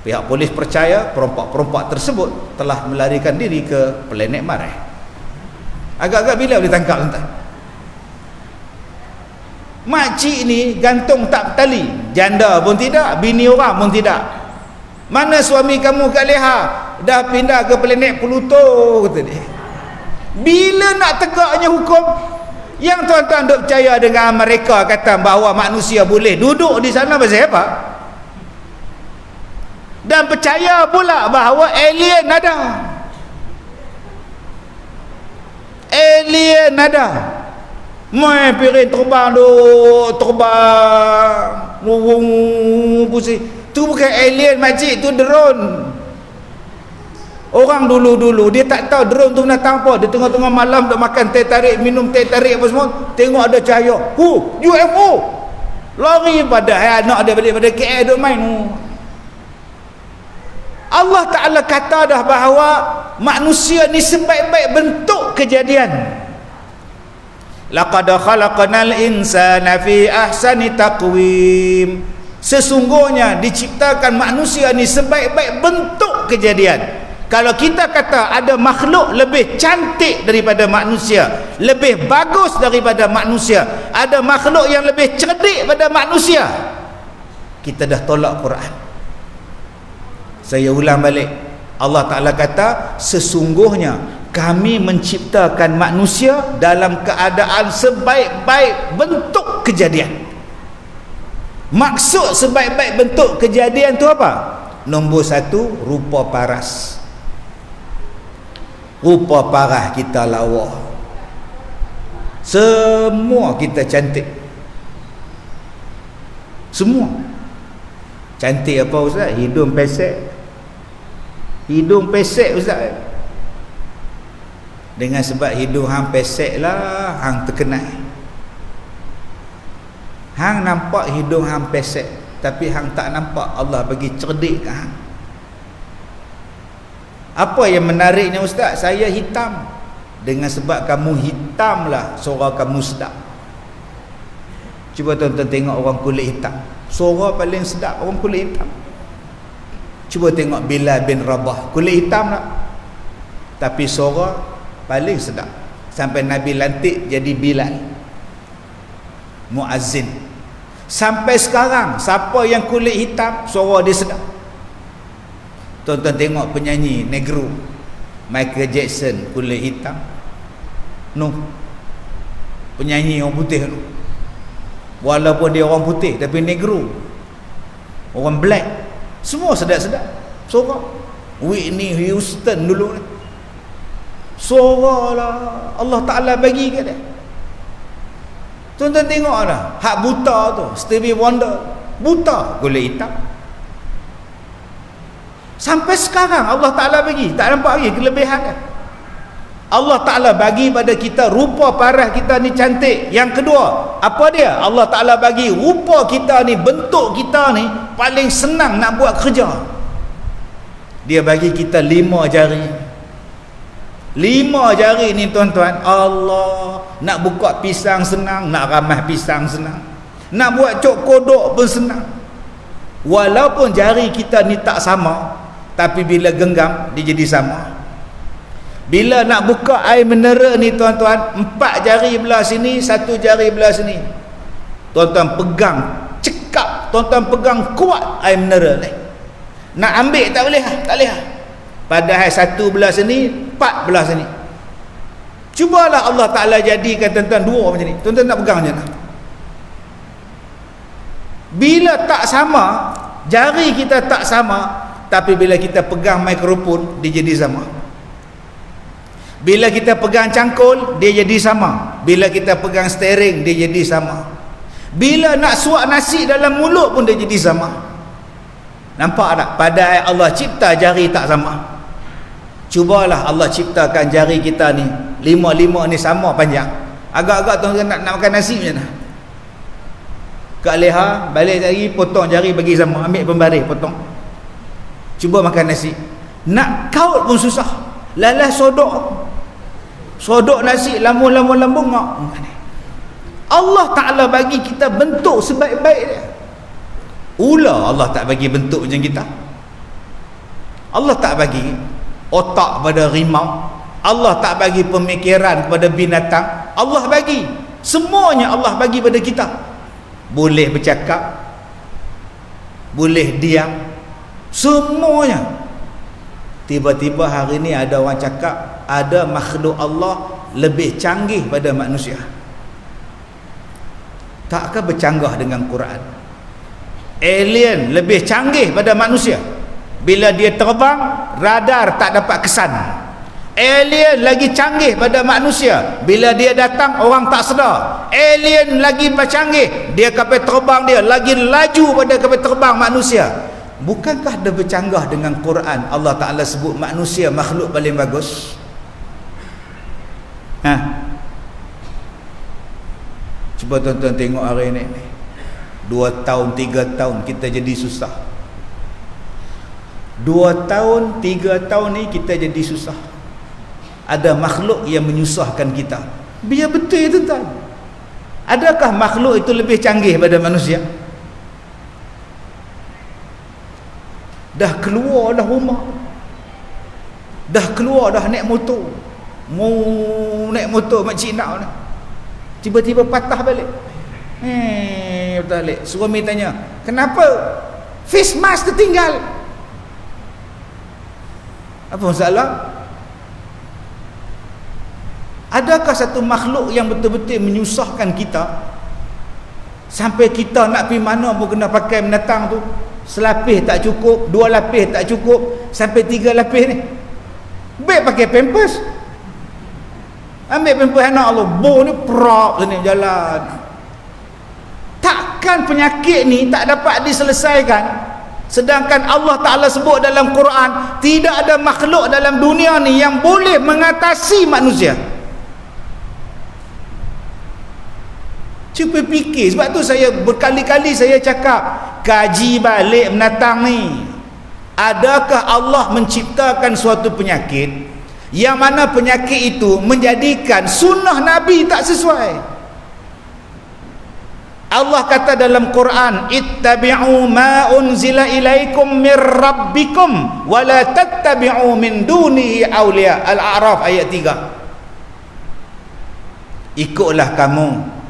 Pihak polis percaya perompak-perompak tersebut telah melarikan diri ke planet Mareh. Agak-agak bila boleh tangkap tuan-tuan? Makcik ni gantung tak tali, janda pun tidak, bini orang pun tidak. Mana suami kamu kat Leha? Dah pindah ke planet Pluto, kata dia. Bila nak tegaknya hukum? Yang tuan-tuan duk percaya dengan mereka kata bahawa manusia boleh duduk di sana pasal apa? Dan percaya pula bahawa alien ada. Alien ada. Mai piring terbang terbang pusing. Tu bukan alien makcik, tu drone. Orang dulu dia tak tahu drone tu binatang apa. Dia tengah-tengah malam duk makan teh tarik, minum teh tarik apa semua, tengok ada cahaya. UFO. Lari pada anak dia balik pada KL duk main. Allah Ta'ala kata dah bahawa manusia ni sebaik-baik bentuk kejadian. Laqad khalaqnal insana fi ahsani taqwim. Sesungguhnya diciptakan manusia ni sebaik-baik bentuk kejadian. Kalau kita kata ada makhluk lebih cantik daripada manusia, lebih bagus daripada manusia, ada makhluk yang lebih cerdik daripada manusia, kita dah tolak Quran. Saya ulang balik. Allah Ta'ala kata, sesungguhnya kami menciptakan manusia dalam keadaan sebaik-baik bentuk kejadian. Maksud sebaik-baik bentuk kejadian tu apa? Nombor satu, rupa paras. Rupa paras kita lawa. Semua kita cantik. Semua. Cantik apa Ustaz? Hidung pesek. Hidung pesek Ustaz. Dengan sebab hidung hang pesek lah hang terkenal. Hang nampak hidung hang pesek, tapi hang tak nampak Allah bagi cerdik ke hang. Apa yang menariknya Ustaz? Saya hitam. Dengan sebab kamu hitam lah suara kamu sedap. Cuba tuan-tuan tengok orang kulit hitam, suara paling sedap orang kulit hitam. Cuba tengok Bilal bin Rabah, kulit hitam lah, tapi suara paling sedap. Sampai Nabi lantik jadi Bilal muazzin. Sampai sekarang siapa yang kulit hitam suara dia sedap. Tuan-tuan tengok penyanyi negro Michael Jackson, kulit hitam. Penyanyi orang putih tu, walaupun dia orang putih tapi negro, orang black, semua sedap-sedap suara. Whitney Houston dulu ni, suara lah Allah Ta'ala bagi kat dia. Tuan-tuan tengok lah hak buta tu, Stevie Wonder, buta, kulit hitam. Sampai sekarang Allah Ta'ala bagi, tak nampak lagi kelebihan dia. Allah Ta'ala bagi pada kita rupa paras kita ni cantik. Yang kedua, apa dia? Allah Ta'ala bagi rupa kita ni, bentuk kita ni paling senang nak buat kerja. Dia bagi kita 5 jari. 5 jari ni tuan-tuan, Allah, nak buka pisang senang, nak ramah pisang senang, nak buat cok kodok pun senang. Walaupun jari kita ni tak sama, tapi bila genggam dia jadi sama. Bila nak buka air mineral ni tuan-tuan, 4 jari belah sini, 1 jari belah sini, tuan-tuan pegang cekap, tuan-tuan pegang kuat air mineral ni. Nak ambil tak boleh, tak boleh. Padahal 1 belah sini, 4 belah sini. Cubalah Allah Ta'ala jadikan tuan-tuan 2 macam ni, tuan-tuan nak pegang macam mana? Bila tak sama, jari kita tak sama, tapi bila kita pegang mikrofon dia jadi sama. Bila kita pegang cangkul dia jadi sama. Bila kita pegang steering dia jadi sama. Bila nak suap nasi dalam mulut pun dia jadi sama. Nampak tak? Padahal Allah cipta jari tak sama. Cubalah Allah ciptakan jari kita ni 5 ni sama panjang. Agak-agak tuan-tuan nak makan nasi macam mana? Kak leha balik lagi, potong jari bagi sama, ambil pembaris potong. Cuba makan nasi, nak kaut pun susah. Lalas sodok nasi lambung-lambung ngak. Allah Ta'ala bagi kita bentuk sebaik-baik dia. Ular Allah tak bagi bentuk macam kita. Allah tak bagi otak pada rimau. Allah tak bagi pemikiran kepada binatang. Allah bagi semuanya, Allah bagi pada kita. Boleh bercakap, boleh diam, semuanya. Tiba-tiba hari ni ada orang cakap ada makhluk Allah lebih canggih pada manusia. Takkah bercanggah dengan Quran? Alien lebih canggih pada manusia. Bila dia terbang, radar tak dapat kesan. Alien lagi canggih pada manusia. Bila dia datang, orang tak sedar. Alien lagi canggih, dia kapal terbang dia lagi laju pada kapal terbang manusia. Bukankah dia bercanggah dengan Quran? Allah Ta'ala sebut manusia makhluk paling bagus. Cuba tuan-tuan tengok hari ni, 2 tahun 3 tahun kita jadi susah. 2 tahun 3 tahun ni kita jadi susah. Ada makhluk yang menyusahkan kita. Biar betul tuan-tuan. Adakah makhluk itu lebih canggih pada manusia? Dah keluar dah rumah, dah keluar dah naik motor, mau naik motor makcik nak dah, tiba-tiba patah balik. Balik. Suami tanya, kenapa? Face mask tertinggal. Apa masalah? Adakah satu makhluk yang betul-betul menyusahkan kita sampai kita nak pergi mana pun kena pakai menatang tu? Selapis tak cukup, 2 lapis tak cukup, sampai 3 lapis ni. Baik pakai pampers. Ambil pampers anak Allah, boh ni prop sini jalan. Takkan penyakit ni tak dapat diselesaikan? Sedangkan Allah Ta'ala sebut dalam Quran, tidak ada makhluk dalam dunia ni yang boleh mengatasi manusia. Cuba fikir. Sebab tu saya berkali-kali saya cakap, kaji balik menatang ni. Adakah Allah menciptakan suatu penyakit yang mana penyakit itu menjadikan sunnah Nabi tak sesuai? Allah kata dalam Quran, ittabi'u ma unzila ilaikum mir rabbikum wa la tattabi'u min dunihi awliya. Al-A'raf ayat 3. Ikutlah kamu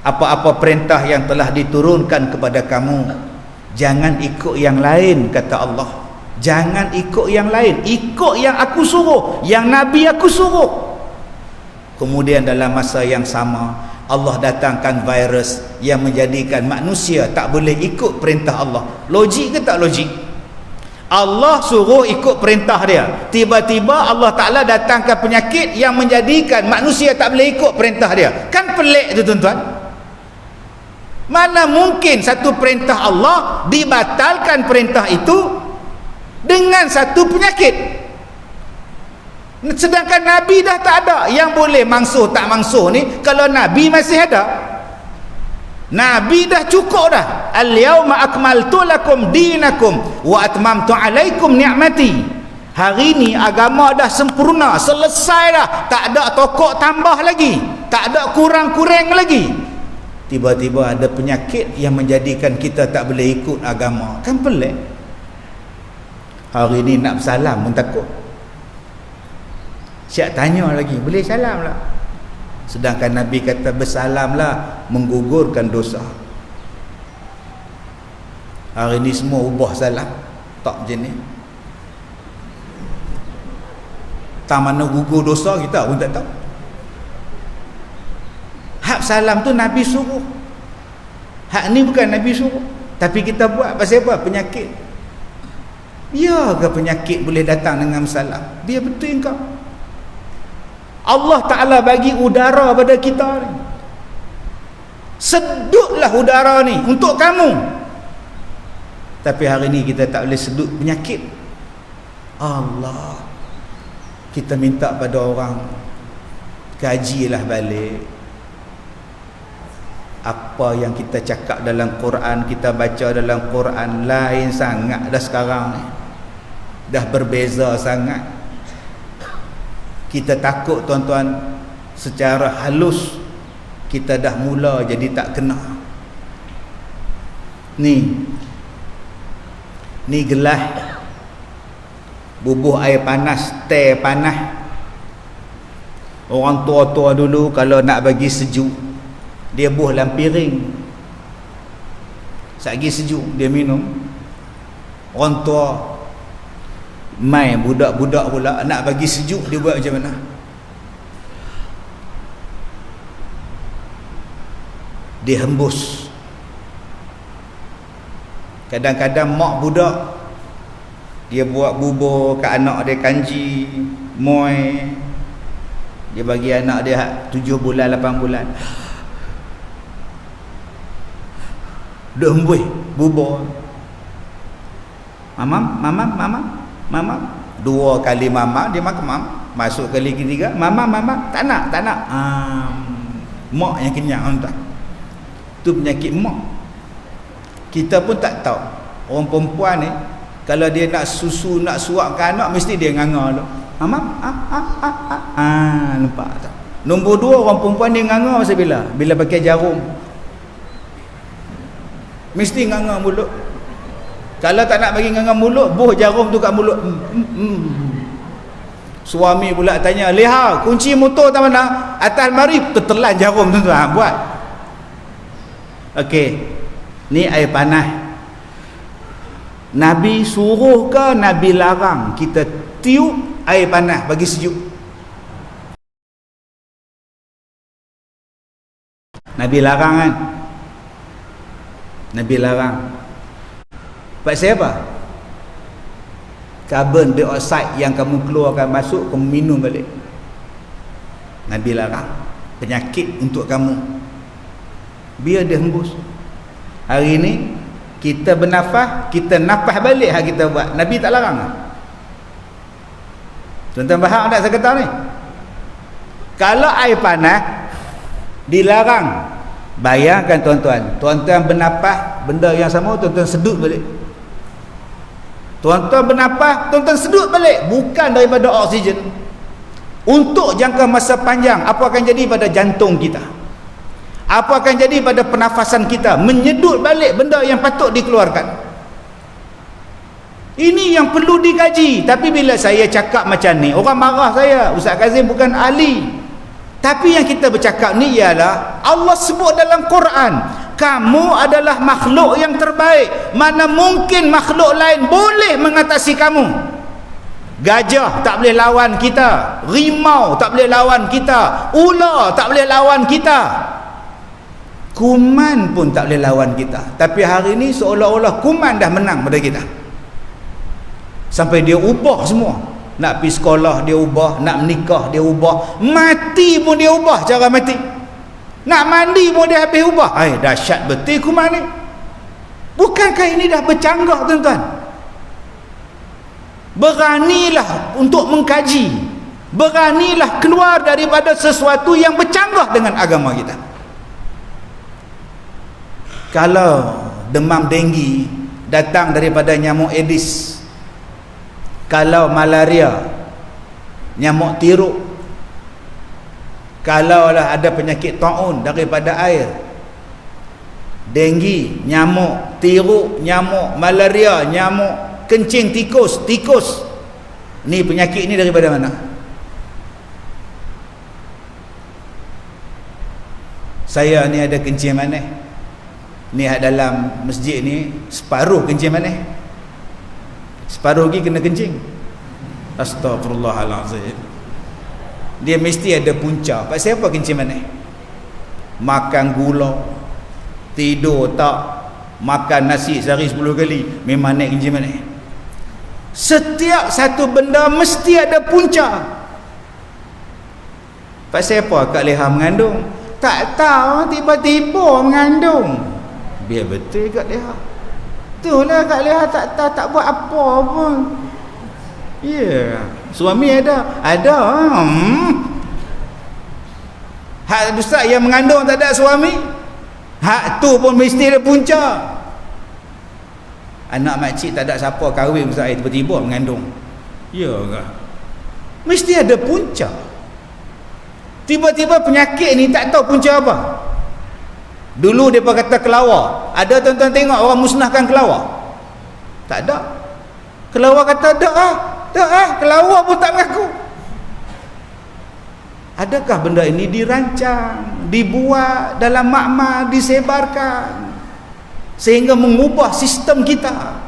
apa-apa perintah yang telah diturunkan kepada kamu, jangan ikut yang lain, kata Allah. Jangan ikut yang lain, ikut yang aku suruh, yang Nabi aku suruh. Kemudian dalam masa yang sama, Allah datangkan virus yang menjadikan manusia tak boleh ikut perintah Allah. Logik ke tak logik? Allah suruh ikut perintah dia, tiba-tiba Allah Ta'ala datangkan penyakit yang menjadikan manusia tak boleh ikut perintah dia. Kan pelik tu tuan-tuan. Mana mungkin satu perintah Allah dibatalkan perintah itu dengan satu penyakit? Sedangkan Nabi dah tak ada. Yang boleh mangsuh tak mangsuh ni kalau Nabi masih ada. Nabi dah cukup dah. Al-yawma akmaltu lakum dinakum wa atmamtu alaikum ni'mati. Hari ni agama dah sempurna, selesai dah. Tak ada tokok tambah lagi, tak ada kurang-kurang lagi. Tiba-tiba ada penyakit yang menjadikan kita tak boleh ikut agama. Kan pelik. Hari ni nak bersalam pun takut. Siap tanya lagi, boleh salam lah. Sedangkan Nabi kata bersalamlah menggugurkan dosa. Hari ni semua ubah salam, tak macam ni. Tak mana gugur dosa kita pun tak tahu. Hak salam tu Nabi suruh, hak ni bukan Nabi suruh, tapi kita buat. Pasal apa? Penyakit. Biarkah penyakit boleh datang dengan salam? Biar betul kau. Allah Ta'ala bagi udara pada kita ni, sedutlah udara ni untuk kamu. Tapi hari ni kita tak boleh sedut penyakit. Allah, kita minta pada orang, kajilah balik apa yang kita cakap dalam Quran, kita baca dalam Quran. Lain sangat dah sekarang ni, dah berbeza sangat. Kita takut tuan-tuan, secara halus kita dah mula jadi tak kena. Ni gelas bubuh air panas, teh panas. Orang tua-tua dulu kalau nak bagi sejuk, dia buh dalam piring, satgi sejuk dia minum. Orang tua mai budak-budak pula nak bagi sejuk, dia buat macam mana? Dia hembus. Kadang-kadang mak budak dia buat bubur kat anak dia kanji, Moi. Dia bagi anak dia 7 bulan 8 bulan. Dah hembui, bubur. Mama. 2 kali mama, dia makan mama. Masuk kali ketiga, mama. Tak nak. Mak yang kenyang tuan. Tu penyakit mak. Kita pun tak tahu. Orang perempuan ni, kalau dia nak susu, nak suapkan anak, mesti dia nganga tu. Mama, nampak tak? Nombor 2, orang perempuan dia nganga masa bila? Bila pakai jarum. Mesti nganga mulut. Kalau tak nak bagi nganga mulut, buh jarum tu kat mulut. Suami pula tanya, "Liha, kunci motor tak mana?" "Atas almari." Tertelan jarum tu tuan. Buat. Okey. Ni air panas. Nabi suruh ke Nabi larang kita tiup air panas bagi sejuk? Nabi larang kan? Nabi larang. Pasal apa? Carbon dioxide yang kamu keluarkan masuk, kamu minum balik. Nabi larang. Penyakit untuk kamu. Biar dia hembus. Hari ni kita bernafas, kita nafas balik hak kita buat. Nabi tak larang tak? Tuan-tuan faham tak saya kata ni? Kalau air panas dilarang, bayangkan tuan-tuan bernafas benda yang sama, tuan-tuan sedut balik. Tuan-tuan bernafas, tuan-tuan sedut balik, bukan daripada oksigen. Untuk jangka masa panjang, apa akan jadi pada jantung kita? Apa akan jadi pada pernafasan kita? Menyedut balik benda yang patut dikeluarkan. Ini yang perlu dikaji. Tapi bila saya cakap macam ni, orang marah saya, Ustaz Kazim bukan ahli. Tapi yang kita bercakap ni ialah Allah sebut dalam Quran, kamu adalah makhluk yang terbaik. Mana mungkin makhluk lain boleh mengatasi kamu? Gajah tak boleh lawan kita, rimau tak boleh lawan kita, ular tak boleh lawan kita, kuman pun tak boleh lawan kita. Tapi hari ni seolah-olah kuman dah menang pada kita. Sampai dia ubah semua. Nak pergi sekolah dia ubah, nak menikah dia ubah, mati pun dia ubah cara mati. Nak mandi pun dia habis ubah. Dahsyat betul kuman ni. Bukankah ini dah bercanggah tuan-tuan? Beranilah untuk mengkaji. Beranilah keluar daripada sesuatu yang bercanggah dengan agama kita. Kalau demam denggi datang daripada nyamuk Aedes, kalau malaria nyamuk tiruk, kalaulah ada penyakit taun daripada air, denggi nyamuk, tiruk nyamuk, malaria nyamuk, kencing tikus, ni penyakit ni daripada mana? Saya ni ada kencing manis ni dalam masjid ni, separuh kencing manis, separuh lagi kena kencing. Astagfirullahalazim. Dia mesti ada punca. Pasal apa kencing manis? Makan gula, tidur tak, makan nasi sehari 10 kali, memang naik kencing manis. Setiap satu benda mesti ada punca. Pasal apa Kak Leha mengandung? Tak tahu, tiba-tiba mengandung. Biar betul Kak Leha. Itulah Kak Leha tak buat apa pun. Ya, suami ada. Hak ustaz yang mengandung tak ada suami, hak tu pun mesti ada punca. Anak makcik tak ada siapa kahwin ustaz, tiba-tiba mengandung. Ya ke? Mesti ada punca. Tiba-tiba penyakit ni tak tahu punca apa. Dulu mereka kata kelawar. Ada tuan-tuan tengok orang musnahkan kelawar? Tak ada. Kelawar kata kelawar pun tak mengaku. Adakah benda ini dirancang, dibuat dalam makmal, disebarkan sehingga mengubah sistem kita?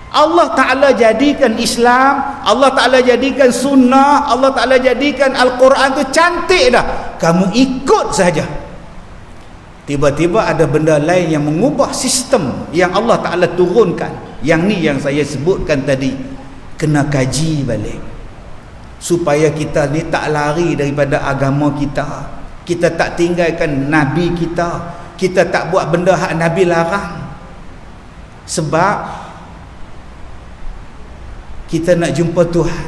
Allah Ta'ala jadikan Islam, Allah Ta'ala jadikan sunnah, Allah Ta'ala jadikan Al-Quran tu cantik dah, kamu ikut saja. Tiba-tiba ada benda lain yang mengubah sistem yang Allah Ta'ala turunkan. Yang ni yang saya sebutkan tadi, kena kaji balik. supaya kita ni tak lari daripada agama kita, kita tak tinggalkan Nabi kita, kita tak buat benda hak Nabi larang. Sebab kita nak jumpa Tuhan.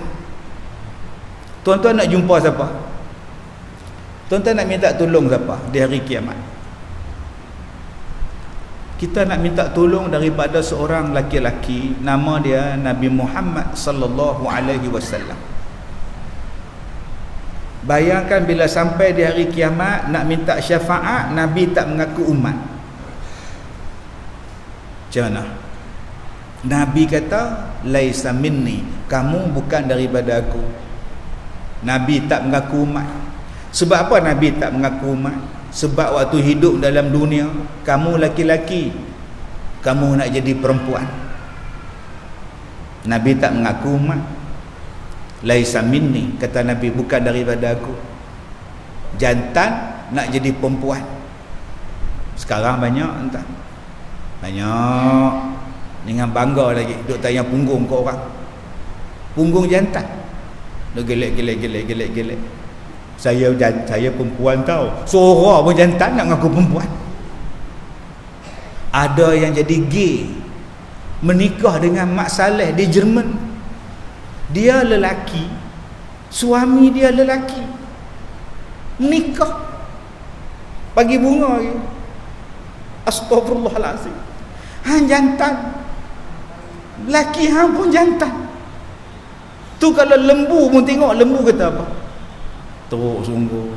Tuan-tuan nak jumpa siapa? Tuan-tuan nak minta tolong siapa di hari kiamat? Kita nak minta tolong daripada seorang laki-laki, nama dia Nabi Muhammad sallallahu alaihi wasallam. Bayangkan bila sampai di hari kiamat nak minta syafaat, Nabi tak mengaku umat. Macam mana? Nabi kata, laisa minni, kamu bukan daripada aku. Nabi tak mengaku umat. Sebab apa Nabi tak mengaku umat? Sebab waktu hidup dalam dunia, kamu laki-laki, kamu nak jadi perempuan. Nabi tak mengaku umat. Laisa minni, kata Nabi, bukan daripada aku. Jantan nak jadi perempuan. Sekarang banyak entah. Banyak dengan bangga lagi duk tanya punggung ke orang. Punggung jantan. Duk gelek. Saya perempuan tau. Suara pun jantan nak mengaku perempuan. Ada yang jadi gay, menikah dengan Mak Saleh di Jerman. Dia lelaki, suami dia lelaki, nikah, bagi bunga lagi. Astagfirullahalazim. Hang jantan, lelaki hang pun jantan. Tu kalau lembu pun tengok, lembu kata apa? Teruk sungguh.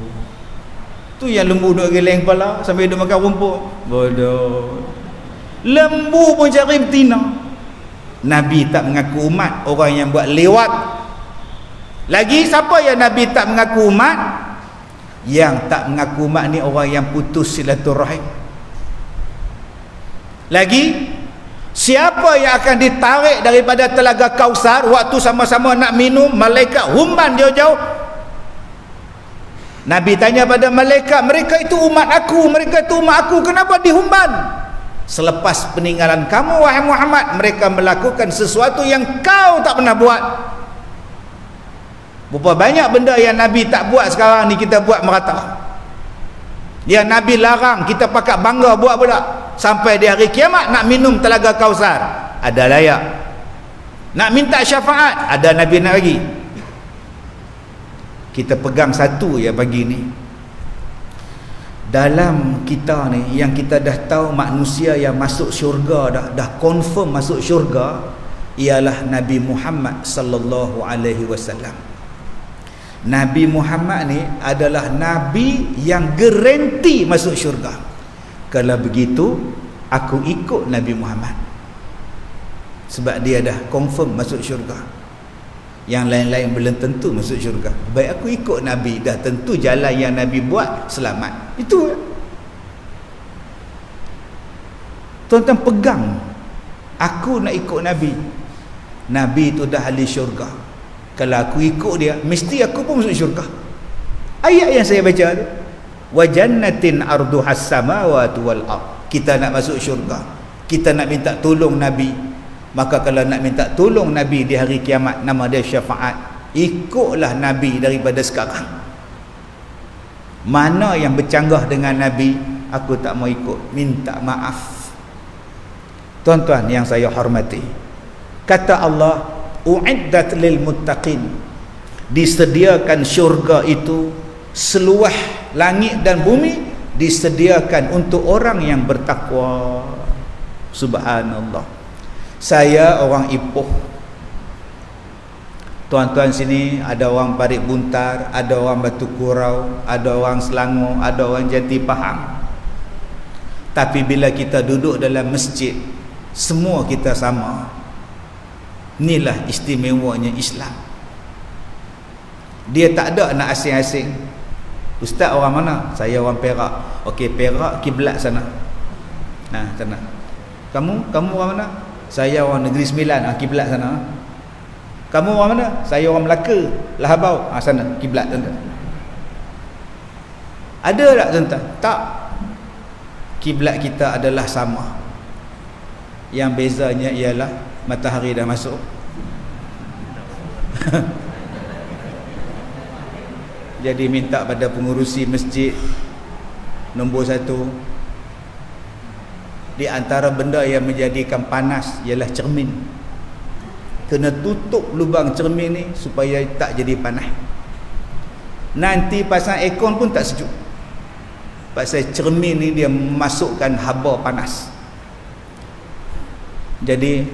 Tu yang lembu duk geleng kepala sampai duk makan rumput. Bodoh. Lembu pun cari betina. Nabi tak mengaku umat, orang yang buat lewat. Lagi siapa yang Nabi tak mengaku umat? Yang tak mengaku umat ni orang yang putus silaturahim. Lagi, siapa yang akan ditarik daripada telaga Kausar waktu sama-sama nak minum, malaikat humban jauh-jauh. Nabi tanya pada malaikat, mereka itu umat aku, mereka itu umat aku, kenapa dihumban? Selepas peninggalan kamu wahai Muhammad, mereka melakukan sesuatu yang kau tak pernah buat. Berapa banyak benda yang Nabi tak buat sekarang ni kita buat merata. Yang Nabi larang kita pakat bangga buat pula. Sampai di hari kiamat nak minum telaga Kausar, ada layak. Nak minta syafaat, ada Nabi nak bagi. Kita pegang satu ya pagi ni. Dalam kita ni yang kita dah tahu manusia yang masuk syurga dah confirm masuk syurga ialah Nabi Muhammad sallallahu alaihi wasallam. Nabi Muhammad ni adalah nabi yang garanti masuk syurga. Kalau begitu aku ikut Nabi Muhammad, sebab dia dah confirm masuk syurga. Yang lain-lain belum tentu masuk syurga. Baik aku ikut Nabi, dah tentu jalan yang Nabi buat selamat. Itu tuan-tuan pegang. Aku nak ikut Nabi. Nabi itu dah ahli syurga. Kalau aku ikut dia, mesti aku pun masuk syurga. Ayat yang saya baca tu, wa jannatin arduhas samawati wal ard. Kita nak masuk syurga, kita nak minta tolong Nabi. Maka kalau nak minta tolong Nabi di hari kiamat, nama dia syafaat, ikutlah Nabi daripada sekarang. Mana yang bercanggah dengan Nabi, aku tak mau ikut, minta maaf. Tuan-tuan yang saya hormati, kata Allah, uiddat lil muttaqin, disediakan syurga itu seluas langit dan bumi, disediakan untuk orang yang bertakwa. Subhanallah. Saya orang Ipoh. Tuan-tuan sini ada orang Parit Buntar, ada orang Batu Kurau, ada orang Selangor, ada orang Jati Pahang. Tapi bila kita duduk dalam masjid, semua kita sama. Inilah istimewanya Islam. Dia tak ada nak asing-asing. Ustaz orang mana? Saya orang Perak. Okey, Perak kiblat sana. Nah, sana. Kamu orang mana? Saya orang Negeri Sembilan, kiblat sana. Kamu orang mana? Saya orang Melaka, Lahabau, sana kiblat tuan-tuan. Ada tak tuan-tuan? Tak. Kiblat kita adalah sama. Yang bezanya ialah matahari dah masuk. Jadi minta pada pengurusi masjid, nombor 1, di antara benda yang menjadikan panas ialah cermin. Kena tutup lubang cermin ni supaya tak jadi panas. Nanti pasang aircon pun tak sejuk. Pasal cermin ni dia memasukkan haba panas. Jadi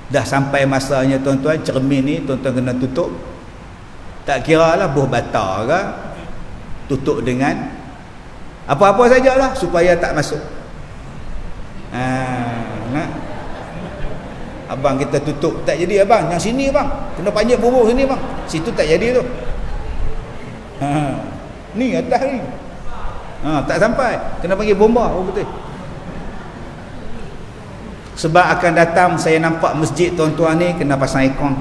dah sampai masanya tuan-tuan, cermin ni tuan-tuan kena tutup. Tak kira lah buah bata ke, tutup dengan apa-apa sajalah supaya tak masuk. Nak abang kita tutup, tak jadi abang, yang sini abang kena panjat bubuh sini bang, situ tak jadi tu. Ni atas ni tak sampai, kena panggil bomba. Oh betul. Sebab akan datang saya nampak masjid tuan-tuan ni kena pasang aircon.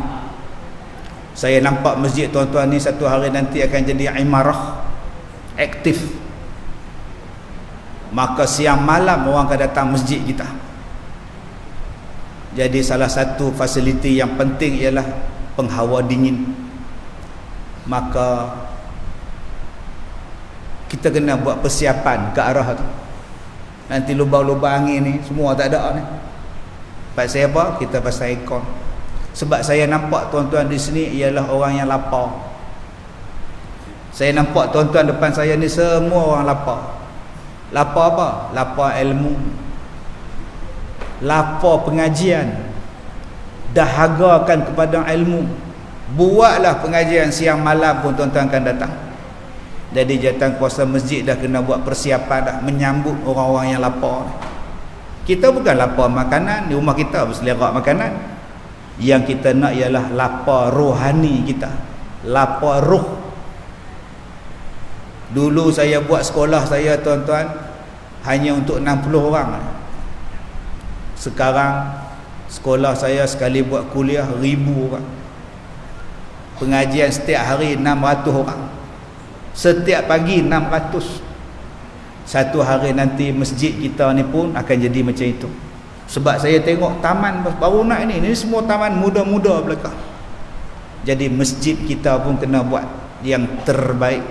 Saya nampak masjid tuan-tuan ni satu hari nanti akan jadi imarah aktif. Maka siang malam orang akan datang masjid kita. Jadi salah satu fasiliti yang penting ialah penghawa dingin. Maka kita kena buat persiapan ke arah tu. Nanti lubang-lubang angin ni semua tak ada ni. Pasal apa? Kita pasang aircon. Sebab saya nampak tuan-tuan di sini ialah orang yang lapar. Saya nampak tuan-tuan depan saya ni semua orang lapar. Lapar apa? Lapar ilmu, lapar pengajian, dahagakan kepada ilmu. Buatlah pengajian siang malam pun tuan-tuan akan datang. Jadi jawatan kuasa masjid dah kena buat persiapan dah menyambut orang-orang yang lapar. Kita bukan lapar makanan, di rumah kita berselera makanan. Yang kita nak ialah lapar rohani kita, lapar roh. Dulu saya buat sekolah saya tuan-tuan hanya untuk 60 orang. Sekarang sekolah saya sekali buat kuliah 1000 orang. Pengajian setiap hari 600 orang. Setiap pagi 600. Satu hari nanti masjid kita ni pun akan jadi macam itu. Sebab saya tengok taman baru nak ni semua taman muda-muda belakang. Jadi masjid kita pun kena buat yang terbaik.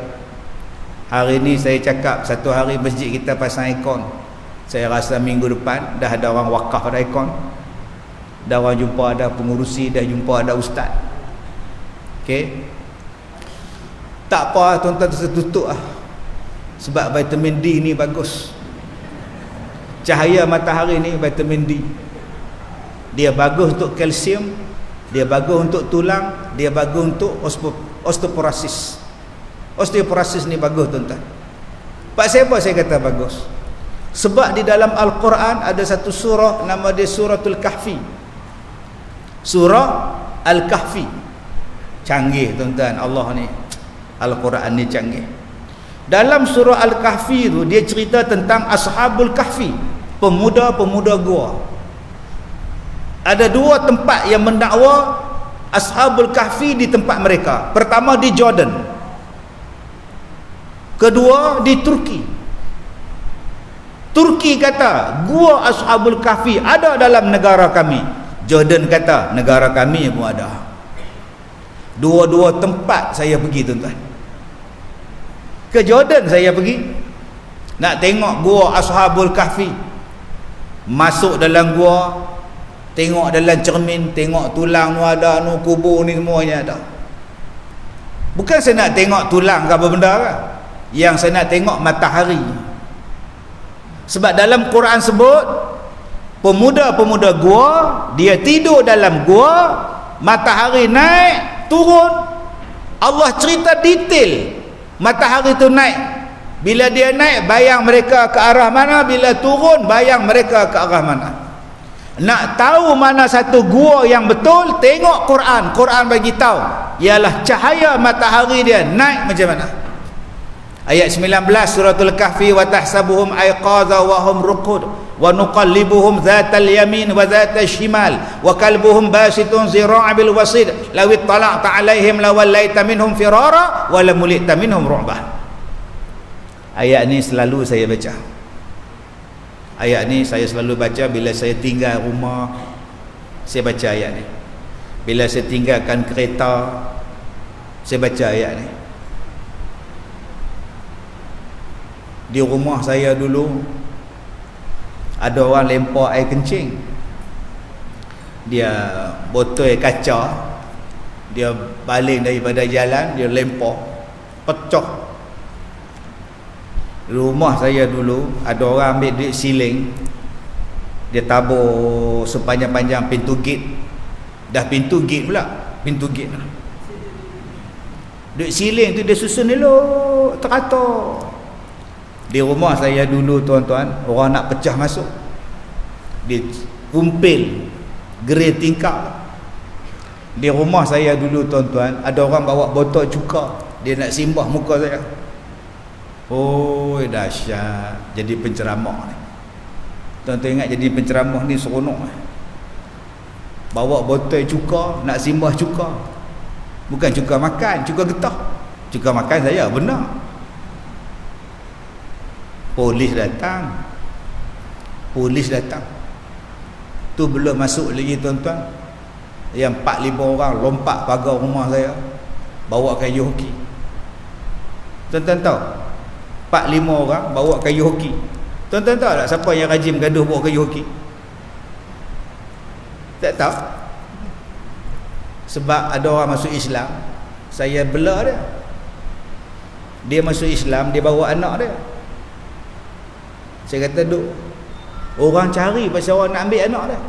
Hari ni saya cakap satu hari masjid kita pasang aircon. Saya rasa minggu depan dah ada orang wakaf ada aircon. Dah orang jumpa ada pengurusi, dah jumpa ada ustaz. Okey. Tak apa tuan-tuan tertutup lah. Sebab vitamin D ni bagus. Cahaya matahari ni vitamin D. Dia bagus untuk kalsium, dia bagus untuk tulang, dia bagus untuk osteoporosis. Osteoporosis ni bagus tuan-tuan. Pak siapa saya kata bagus? Sebab di dalam Al-Quran ada satu surah nama dia Suratul Kahfi. Surah Al-Kahfi. Canggih tuan-tuan, Allah ni. Al-Quran ni canggih. Dalam surah Al-Kahfi tu dia cerita tentang Ashabul Kahfi, pemuda-pemuda gua. Ada 2 tempat yang mendakwa Ashabul Kahfi di tempat mereka. Pertama di Jordan, kedua di Turki. Turki kata gua Ashabul Kahfi ada dalam negara kami. Jordan kata negara kami pun ada. Dua-dua tempat saya pergi tuan-tuan. Ke Jordan saya pergi nak tengok gua Ashabul Kahfi. Masuk dalam gua, tengok dalam cermin, tengok tulang tu ada, nu kubur ni semuanya ada. Bukan saya nak tengok tulang ke apa benda kan. Yang saya nak tengok matahari. Sebab dalam Quran sebut pemuda-pemuda gua, dia tidur dalam gua, matahari naik, turun. Allah cerita detail. Matahari tu naik. Bila dia naik, bayang mereka ke arah mana, bila turun, bayang mereka ke arah mana. Nak tahu mana satu gua yang betul, tengok Quran. Quran bagi tahu ialah cahaya matahari dia naik macam mana. Ayat 19 suratul Kahfi, wa tahsabuhum aiqadha wa hum ruqud wa nuqallibuhum zatal yamin wa zatal shimal wa kalbuhum basitun zira'a bil wasid law ittala'ta 'alaihim lawallaita minhum firara wa lamulita minhum ru'bah. Ayat ni selalu saya baca. Ayat ni saya selalu baca bila saya tinggal rumah. Saya baca ayat ni. Bila saya tinggalkan kereta, saya baca ayat ni. Di rumah saya dulu ada orang lempar air kencing. Dia botol kaca, dia baling daripada jalan, dia lempar, pecah. Rumah saya dulu ada orang ambil duit siling, dia tabur sepanjang-panjang pintu gate. Dah pintu gate pula, pintu gate. Duit siling tu dia susun elok, teratur. Di rumah saya dulu tuan-tuan, orang nak pecah masuk, dia kumpil gerai tingkap. Di rumah saya dulu tuan-tuan, ada orang bawa botol cuka, dia nak simbah muka saya. Oh dahsyat, jadi penceramah ni. Tuan-tuan ingat jadi penceramah ni seronok. Bawa botol cuka, nak simbah cuka. Bukan cuka makan, cuka getah. Cuka makan saya, benar. Polis datang. Tu belum masuk lagi tuan-tuan, yang 4-5 orang lompat pagar rumah saya, bawa kayu hoki. Tuan-tuan tahu, 4-5 orang bawa kayu hoki. Tuan-tuan tahu tak siapa yang rajin gaduh bawa kayu hoki? Tak tahu. Sebab ada orang masuk Islam, saya bela dia. Dia masuk Islam, dia bawa anak dia. Saya kata, duk, orang cari pasal orang nak ambil anak dia.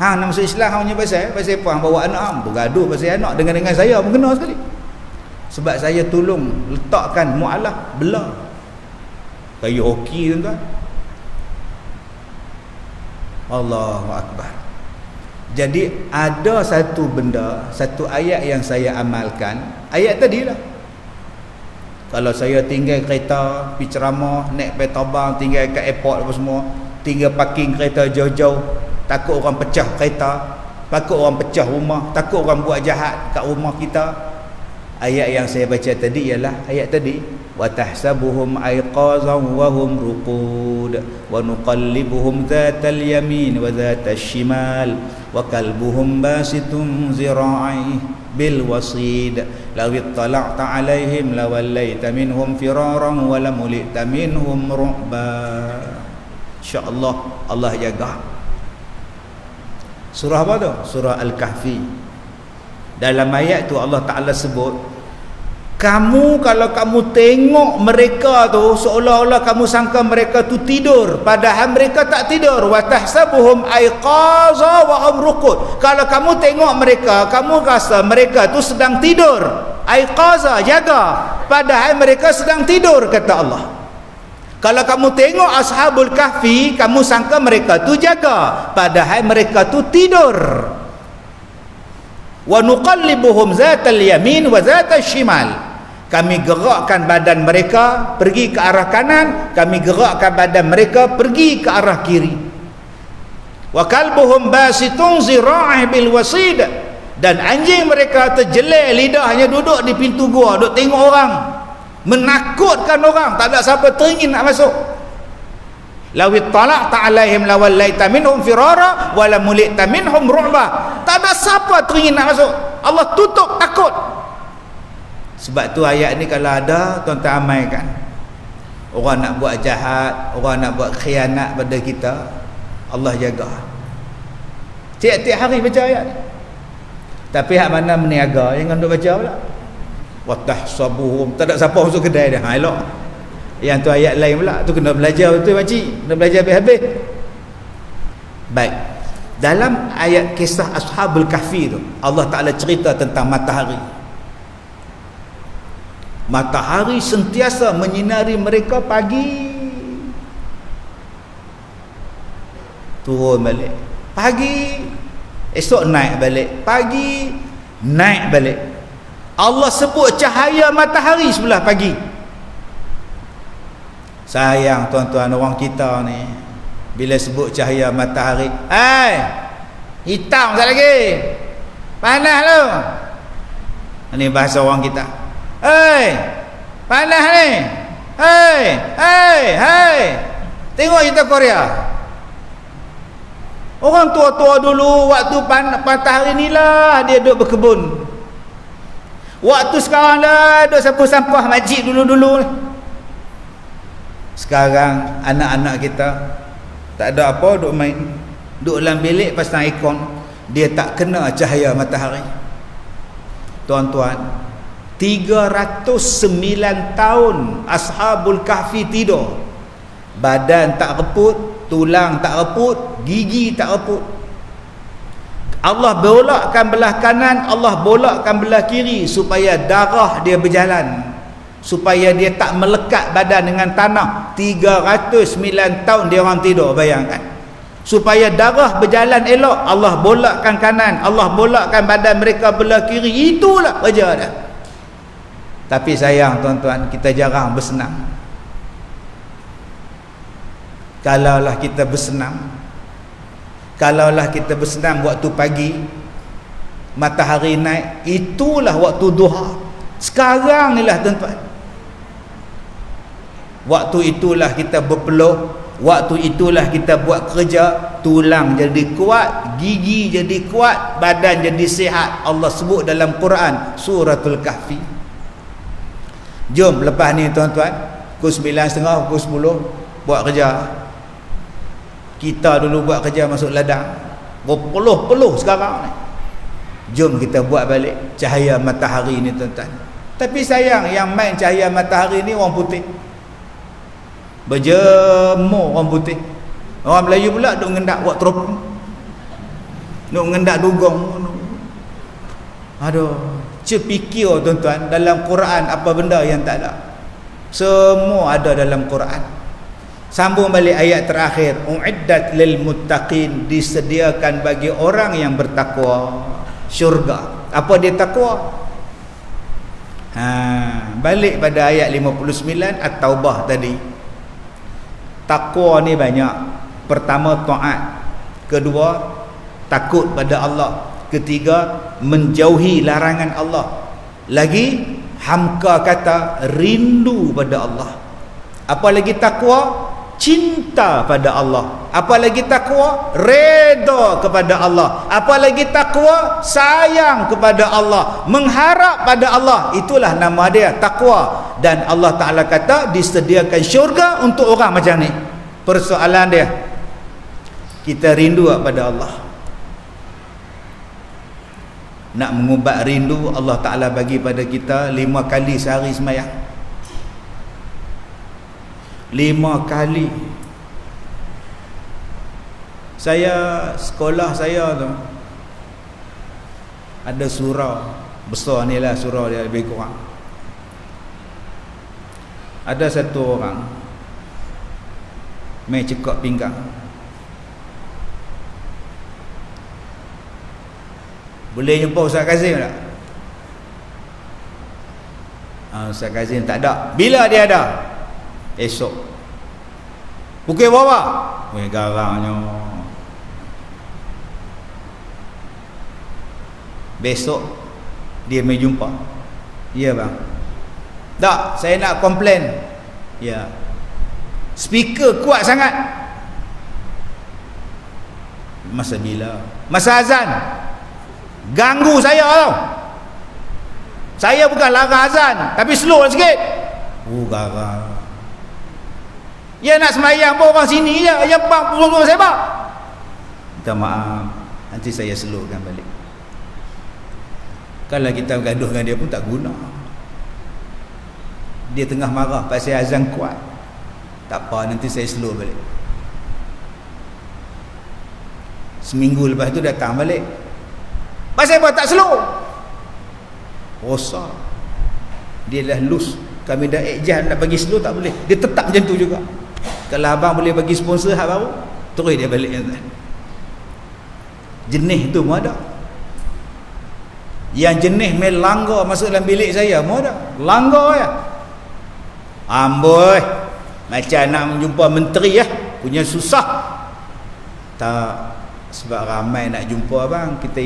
Hang nak masuk Islam, hang punya pasal apa hang bawa anak hang? Bergaduh pasal anak dengan saya pun kena sekali. Sebab saya tolong letakkan mu'alah, bela kayu hoki tuan-tuan. Allahu Akbar. Jadi ada satu benda, satu ayat yang saya amalkan. Ayat tadi lah. Kalau saya tinggal kereta, pergi ceramah, naik kereta bang, tinggal kat airport apa semua, tinggal parking kereta jauh-jauh, takut orang pecah kereta, takut orang pecah rumah, takut orang buat jahat kat rumah kita. Ayat yang saya baca tadi ialah ayat tadi, wa tahsabuhum aiqazan wa hum ruqud wa nuqallibuhum dhatal yamin wa dhatal shimal wa kalbuhum basitun zira'i bil wasid law ittala'ta 'alaihim lawallaita minhum firaran wa lamulita minhum ru'ba. Insyaallah Allah jaga. Surah apa tu? Surah Al-Kahfi. Dalam ayat tu Allah Ta'ala sebut, kamu kalau kamu tengok mereka tu seolah-olah kamu sangka mereka tu tidur, padahal mereka tak tidur. Wa tahsabuhum aiqaza wa hum ruqud. Kalau kamu tengok mereka, kamu rasa mereka tu sedang tidur. Aiqaza, jaga, padahal mereka sedang tidur, kata Allah. Kalau kamu tengok Ashabul Kahfi, kamu sangka mereka tu jaga, padahal mereka tu tidur. Wa nuqallibuhum zatal yamin wa zatal shimal. Kami gerakkan badan mereka pergi ke arah kanan, kami gerakkan badan mereka pergi ke arah kiri. Wa kalbuhum basitun zira'ih bil wasid. Dan anjing mereka terjelek lidahnya duduk di pintu gua, duk tengok orang, menakutkan orang, tak ada siapa teringin nak masuk. Lawit talaqta alaihim lawallaita minhum firara wala mulita minhum ru'ba. Tak ada siapa teringin nak masuk. Allah tutup takut. Sebab tu ayat ni kalau ada, tuan-tuan amaikan. Orang nak buat jahat, orang nak buat khianat pada kita, Allah jaga. Tiap-tiap hari baca ayat ni. Tapi hak mana meniaga, jangan duk baca pula. Wa tahsabuhum, tak ada siapa masuk kedai dia. Ha, elok. Yang tu ayat lain pula, tu kena belajar betul pakcik, kena belajar habis-habis. Baik, dalam ayat kisah Ashabul Kahfi tu, Allah Ta'ala cerita tentang matahari. Matahari sentiasa menyinari mereka pagi, turun balik, pagi, esok naik balik, pagi, naik balik. Allah sebut cahaya matahari sebelah pagi. Sayang tuan-tuan, orang kita ni bila sebut cahaya matahari, hitam sekali lagi, panas lu. Ini bahasa orang kita. Panas ni. Tengok cerita Korea. Orang tua-tua dulu waktu matahari ni lah dia duduk berkebun. Waktu sekarang lah duduk sampah-sampah masjid dulu-dulu ni. Sekarang anak-anak kita tak ada apa, duk main, duk dalam bilik pasang aircon, dia tak kena cahaya matahari. Tuan-tuan, 309 tahun Ashabul Kahfi tidur, badan tak reput, tulang tak reput, gigi tak reput. Allah bolakkan belah kanan, Allah bolakkan belah kiri supaya darah dia berjalan, supaya dia tak melekat badan dengan tanah. 309 tahun dia orang tidur, bayangkan. Supaya darah berjalan elok, Allah bolakkan kanan, Allah bolakkan badan mereka belah kiri. Itulah kerja dah. Tapi sayang tuan-tuan, kita jarang bersenam. Kalaulah kita bersenam, kalaulah kita bersenam waktu pagi, matahari naik, itulah waktu duha. Sekarang ni lah tuan-tuan, waktu itulah kita berpeluh, waktu itulah kita buat kerja, tulang jadi kuat, gigi jadi kuat, badan jadi sihat. Allah sebut dalam Quran Suratul Kahfi. Jom lepas ni tuan-tuan, pukul 9.30, pukul 10 buat kerja. Kita dulu buat kerja masuk ladang, berpeluh-peluh sekarang ni. Jom kita buat balik cahaya matahari ni tuan-tuan. Tapi sayang, yang main cahaya matahari ni orang putih, berjemur orang putih. Orang Melayu pula duk ngendak buat teropong, duk ngendak dugong. Aduh, fikir tuan-tuan, dalam Quran apa benda yang tak ada? Semua ada dalam Quran. Sambung balik ayat terakhir, uiddat lil muttaqin, disediakan bagi orang yang bertakwa syurga. Apa dia takwa? Balik pada ayat 59 At-Taubah tadi. Takwa ni banyak. Pertama, taat. Kedua, takut pada Allah. Ketiga, menjauhi larangan Allah. Lagi, hamka kata rindu pada Allah. Apa lagi takwa? Cinta pada Allah. Apa lagi takwa? Redha kepada Allah. Apa lagi takwa? Sayang kepada Allah, mengharap pada Allah. Itulah nama dia, takwa. Dan Allah Ta'ala kata disediakan syurga untuk orang macam ni. Persoalan dia, kita rindu kepada Allah. Nak mengubat rindu, Allah Ta'ala bagi pada kita 5 kali sehari semayang. 5 kali. Saya, sekolah saya tu ada surau besar ni lah, surau dia lebih kurang. Ada satu orang main cekak pinggang. Boleh jumpa Ustaz Kazim tak? Ustaz Kazim tak ada. Bila dia ada? Esok. Pukul berapa? Weh, garangnya. Besok dia mai jumpa. Ya bang. Tak, saya nak komplain. Ya. Speaker kuat sangat. Masa bila? Masa azan. Ganggu saya tau. Saya bukan larang azan, tapi slow sikit. Garang. Ya nak semayang pun orang sini je, yang bang pukul saya bang. Minta maaf, nanti saya slowkan balik. Kalau kita bergaduh dengan dia pun tak guna. Dia tengah marah pasal azan kuat. Tak apa, nanti saya slow balik. Seminggu lepas tu datang balik. Pasal apa tak slow? Rosak. Dia dah loose. Kami dah adjust nak bagi slow tak boleh. Dia tetap macam tu juga. Kalau abang boleh bagi sponsor hak baru, terus dia balik. Jenis tu pun ada. Yang jenis main langgar masuk dalam bilik saya pun ada. Langgar ya. Amboi, macam nak menjumpa menteri ya, punya susah. Tak, sebab ramai nak jumpa abang, kita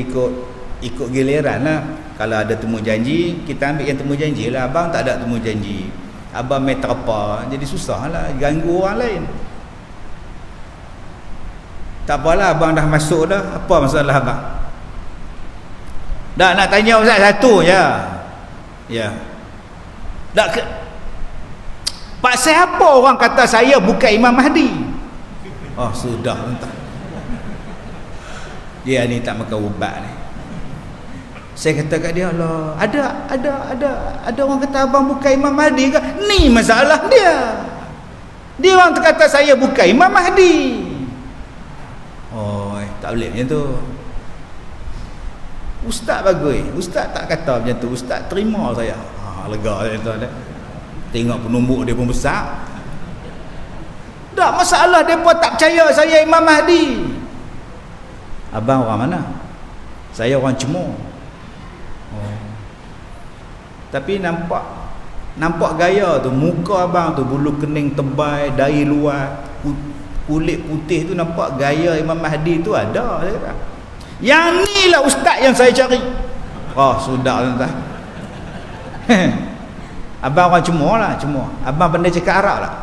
ikut giliran lah. Kalau ada temu janji, kita ambil yang temu janji lah. Abang tak ada temu janji, abang main terpa, jadi susah lah, ganggu orang lain. Tak apalah, abang dah masuk dah. Apa masalah abang? Dah nak tanya Ustaz satu je. Ya. Tak ke Pasal apa orang kata saya bukan Imam Mahdi? Oh sudah entah. Dia ni tak makan ubat ni. Saya kata kat dia, Allah, ada orang kata abang bukan Imam Mahdi ke? Ni masalah dia. Dia orang kata saya bukan Imam Mahdi. Oh, tak boleh macam tu. Ustaz bagus. Ustaz tak kata macam tu. Ustaz terima saya. Lega macam tu. Tengok penumbuk dia pun besar. Tak masalah, dia pun tak percaya saya Imam Mahdi. Abang orang mana? Saya orang Cemur. Tapi nampak gaya tu, muka abang tu, bulu kening tebal, dahi luar, kulit putih tu, nampak gaya Imam Mahdi tu ada. Yang ni lah ustaz yang saya cari. Oh sudah tuan-tuan. Abang orang Cemur lah, Cemur. Abang pandai cakap Arab tak?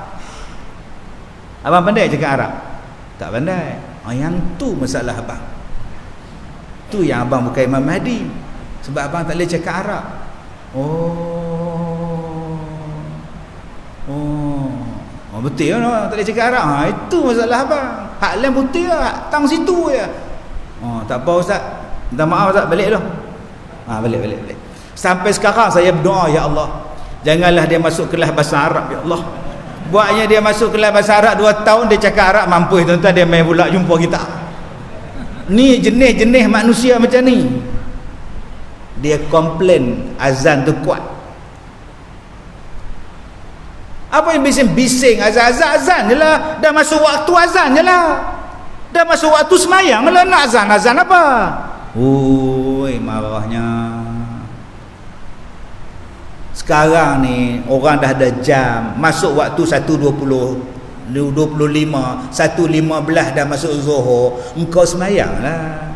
Abang pandai cakap Arab? Tak pandai. Yang tu masalah abang. Tu yang abang bukan Imam Mahdi. Sebab abang tak boleh cakap Arab. Oh betul tak boleh cakap Arab. Itu masalah abang. Hak lain putih lah, tang situ je. Tak apa ustaz, minta maaf ustaz, balik dah. Balik. Sampai sekarang saya berdoa, ya Allah, janganlah dia masuk kelas bahasa Arab, ya Allah. Buatnya dia masuk kelas bahasa Arab 2 tahun dia cakap Arab mampu, tuan-tuan, dia main pula jumpa kita. Ni jenis-jenis manusia macam ni. Dia komplain azan tu kuat. Apa yang bising-bising azan je lah. Dah masuk waktu azan je lah. Dah masuk waktu semayang lah, nak azan apa? Marahnya. Sekarang ni orang dah ada jam. Masuk waktu 1.20, 25, 1.15 dah masuk Zuhur. Engkau semayang lah.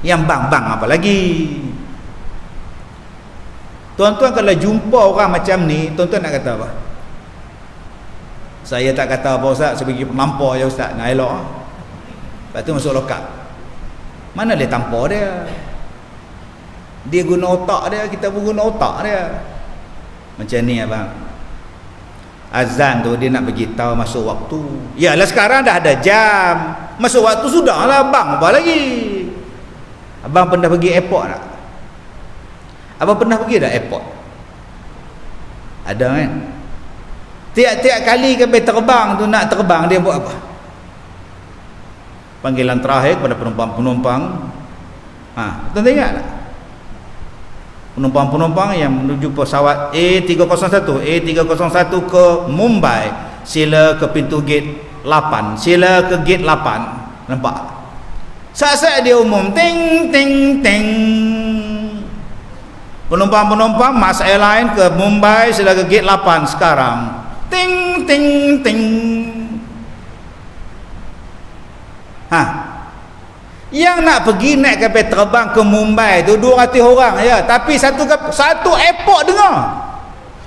Yang bang-bang apa lagi? Tuan-tuan kalau jumpa orang macam ni, tuan-tuan nak kata apa? Saya tak kata apa ustaz, saya pergi melampau je ustaz, nak elok. Lepas tu masuk lokap. Mana dia tampar dia? Dia guna otak dia, kita pun guna otak dia. Macam ni abang. Azan tu dia nak bagi tahu masuk waktu. Yalah sekarang dah ada jam. Masuk waktu sudahlah abang, apa lagi? Abang pernah pergi airport tak? Abang pernah pergi dah airport? Ada kan? Tiap-tiap kali kapal terbang tu nak terbang, dia buat apa? Panggilan terakhir kepada penumpang-penumpang. Tuan ingat tak? Penumpang-penumpang yang menuju pesawat A301 ke Mumbai, sila ke pintu gate 8, sila ke gate 8. Nampak? Saat-saat dia umum, ting ting ting. Penumpang-penumpang Mas Airline ke Mumbai, sila ke gate 8 sekarang. Ting ting ting. Yang nak pergi naik kapal terbang ke Mumbai tu 200 orang ya, tapi satu airport dengar.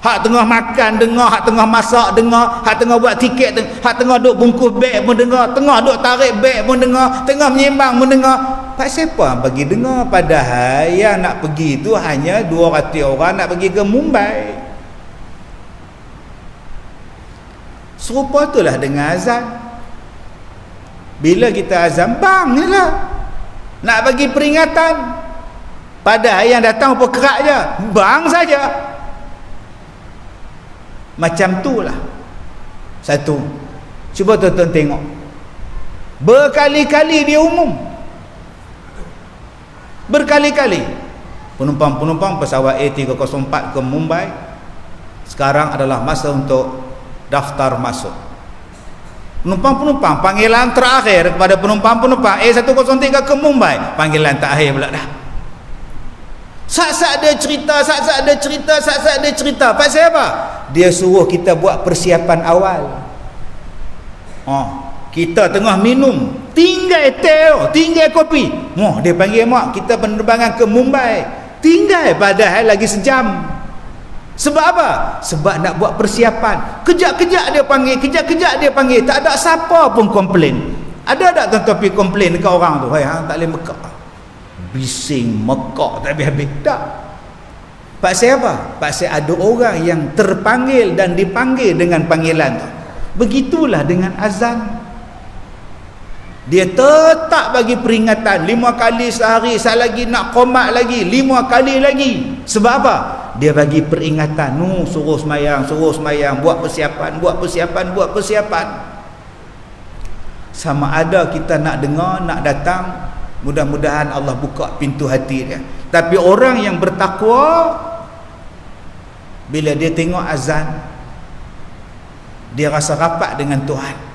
Hak tengah makan dengar, hak tengah masak dengar, hak tengah buat tiket dengar, hak tengah duk bungkus beg pun dengar, tengah duk tarik beg pun dengar, tengah menyembang pun dengar. Pak siapa bagi dengar? Padahal yang nak pergi tu hanya 200 orang nak pergi ke Mumbai. Serupa itulah dengan azan. Bila kita azan, bang je lah. Nak bagi peringatan. Padahal yang datang apa kerak je, bang saja. Macam tu lah. Satu. Cuba tuan-tuan tengok. Berkali-kali dia umum. Berkali-kali. Penumpang-penumpang pesawat A304 ke Mumbai, sekarang adalah masa untuk daftar masuk. Penumpang-penumpang, panggilan terakhir kepada penumpang-penumpang A103 ke Mumbai, panggilan terakhir pula dah. Saat-saat dia cerita. Pasal apa? Dia suruh kita buat persiapan awal. Kita tengah minum, tinggal teh, tinggal kopi. Dia panggil mak, kita penerbangan ke Mumbai. Tinggal padahal lagi sejam. Sebab apa? Sebab nak buat persiapan. Kejap-kejap dia panggil, tak ada siapa pun komplain. Ada tak tuan-tuan pergi komplain dekat orang tu, hang tak boleh mekak, bising mekak tak habis-habis? Tak. Pasal apa? Pasal ada orang yang terpanggil dan dipanggil dengan panggilan tu. Begitulah dengan azan. Dia tetap bagi peringatan 5 kali sehari, lagi nak qomat lagi 5 kali lagi. Sebab apa? Dia bagi peringatan, suruh semayang, buat persiapan. Sama ada kita nak dengar, nak datang, mudah-mudahan Allah buka pintu hati dia. Tapi orang yang bertakwa, bila dia tengok azan, dia rasa rapat dengan Tuhan.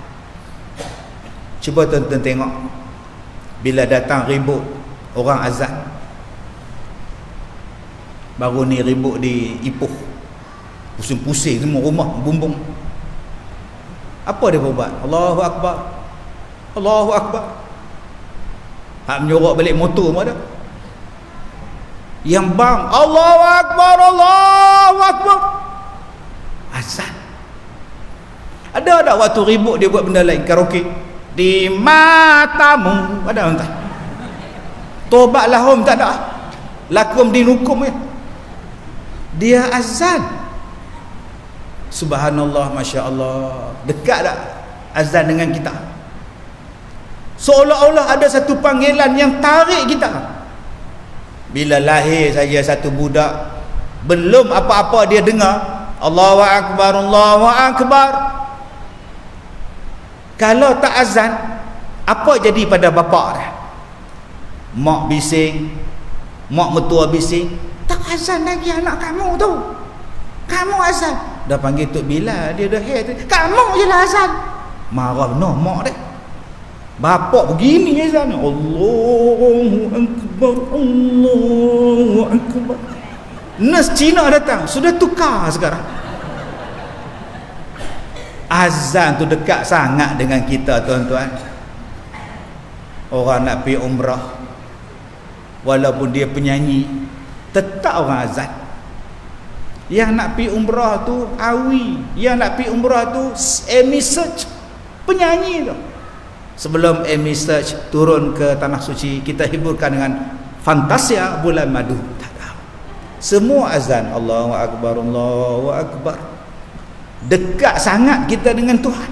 Cuba tuan-tuan tengok, bila datang ribut orang azan, baru ni ribut di Ipoh, pusing-pusing semua rumah, bumbung. Apa dia buat? Allahu Akbar, Allahu Akbar. Hak menyorok balik motor pun ada. Yang bang, Allahu Akbar, Allahu Akbar. Azan. Ada tak waktu ribut dia buat benda lain, karaoke? Di matamu, ada entah. Tobat lahum tak ada. Lakum dinukum ya. Dia azan. Subhanallah, Masya Allah. Dekat tak azan dengan kita? Seolah-olah ada satu panggilan yang tarik kita. Bila lahir saja satu budak, belum apa-apa dia dengar Allahu Akbar, Allahu Akbar. Kalau tak azan, apa jadi pada bapak dia? Mak bising, mak mertua bising, tak azan lagi anak kamu tu. Kamu azan. Dah panggil Tok Bilal, dia dah hair. Kamu je lah azan. Marah no mak dia. Bapak begini azan. Allahu Akbar, Allahu Akbar. Nas Cina datang, sudah tukar sekarang. Azan tu dekat sangat dengan kita, tuan-tuan. Orang nak pergi umrah, walaupun dia penyanyi, tetap orang azan. Yang nak pergi umrah tu awi, yang nak pergi umrah tu Amy Search, penyanyi tu. Sebelum Amy Search turun ke tanah suci, kita hiburkan dengan Fantasia Bulan Madu. Tak tahu. Semua azan Allahu Akbar, Allahu Akbar. Dekat sangat kita dengan Tuhan.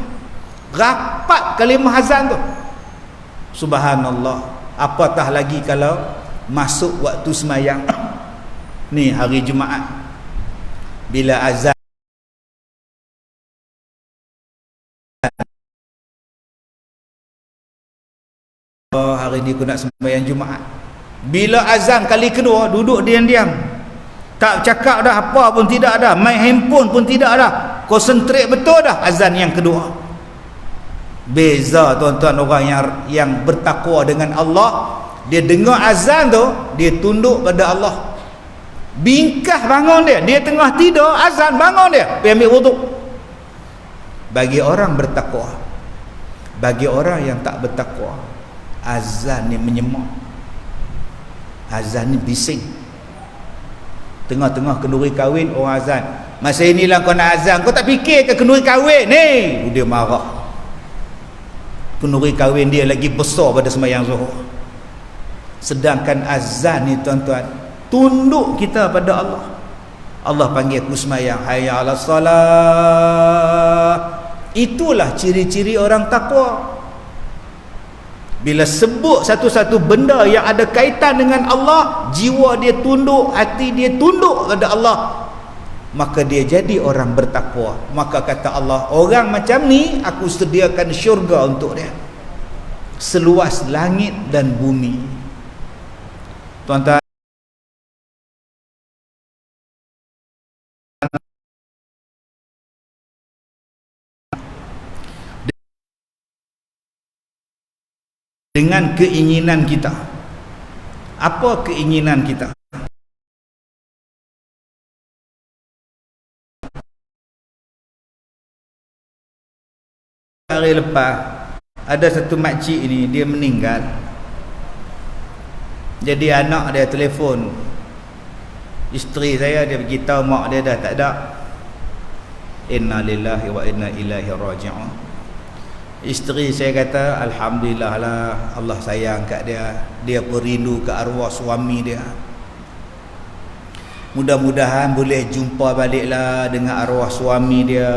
Rapat kalimah azan tu. Subhanallah. Apatah lagi kalau masuk waktu semayang. Ni hari Jumaat, bila azan hari ni aku nak sembahyang Jumaat. Bila azan kali kedua, duduk diam-diam, tak cakap dah, apa pun tidak dah, main handphone pun tidak dah, konsentrate betul dah azan yang kedua. Beza tuan-tuan orang yang bertakwa dengan Allah. Dia dengar azan tu, dia tunduk pada Allah. Bingkah bangun dia, dia tengah tidur, azan bangun dia, pergi ambil wuduk. Bagi orang bertakwa. Bagi orang yang tak bertakwa, azan ni menyemak, azan ni bising. Tengah-tengah kenduri kahwin orang azan, masa inilah kau nak azan, kau tak fikir ke kenduri kahwin ni? Dia marah. Kenduri kahwin dia lagi besar pada sembahyang zuhur. Sedangkan azan ni tuan-tuan, tunduk kita pada Allah. Allah panggil aku sembahyang, hayya 'alas salah. Itulah ciri-ciri orang takwa. Bila sebut satu-satu benda yang ada kaitan dengan Allah, jiwa dia tunduk, hati dia tunduk kepada Allah, maka dia jadi orang bertakwa. Maka kata Allah, orang macam ni aku sediakan syurga untuk dia, seluas langit dan bumi. Tuan-tuan, dengan keinginan kita. Apa keinginan kita? Hari lepas ada satu makcik ini, dia meninggal. Jadi anak dia telefon isteri saya, dia beritahu mak dia dah tak ada. Inna lillahi wa inna ilaihi raji'un. Isteri saya kata, alhamdulillah lah, Allah sayang kat dia, dia pun rindu ke arwah suami dia. Mudah-mudahan boleh jumpa baliklah dengan arwah suami dia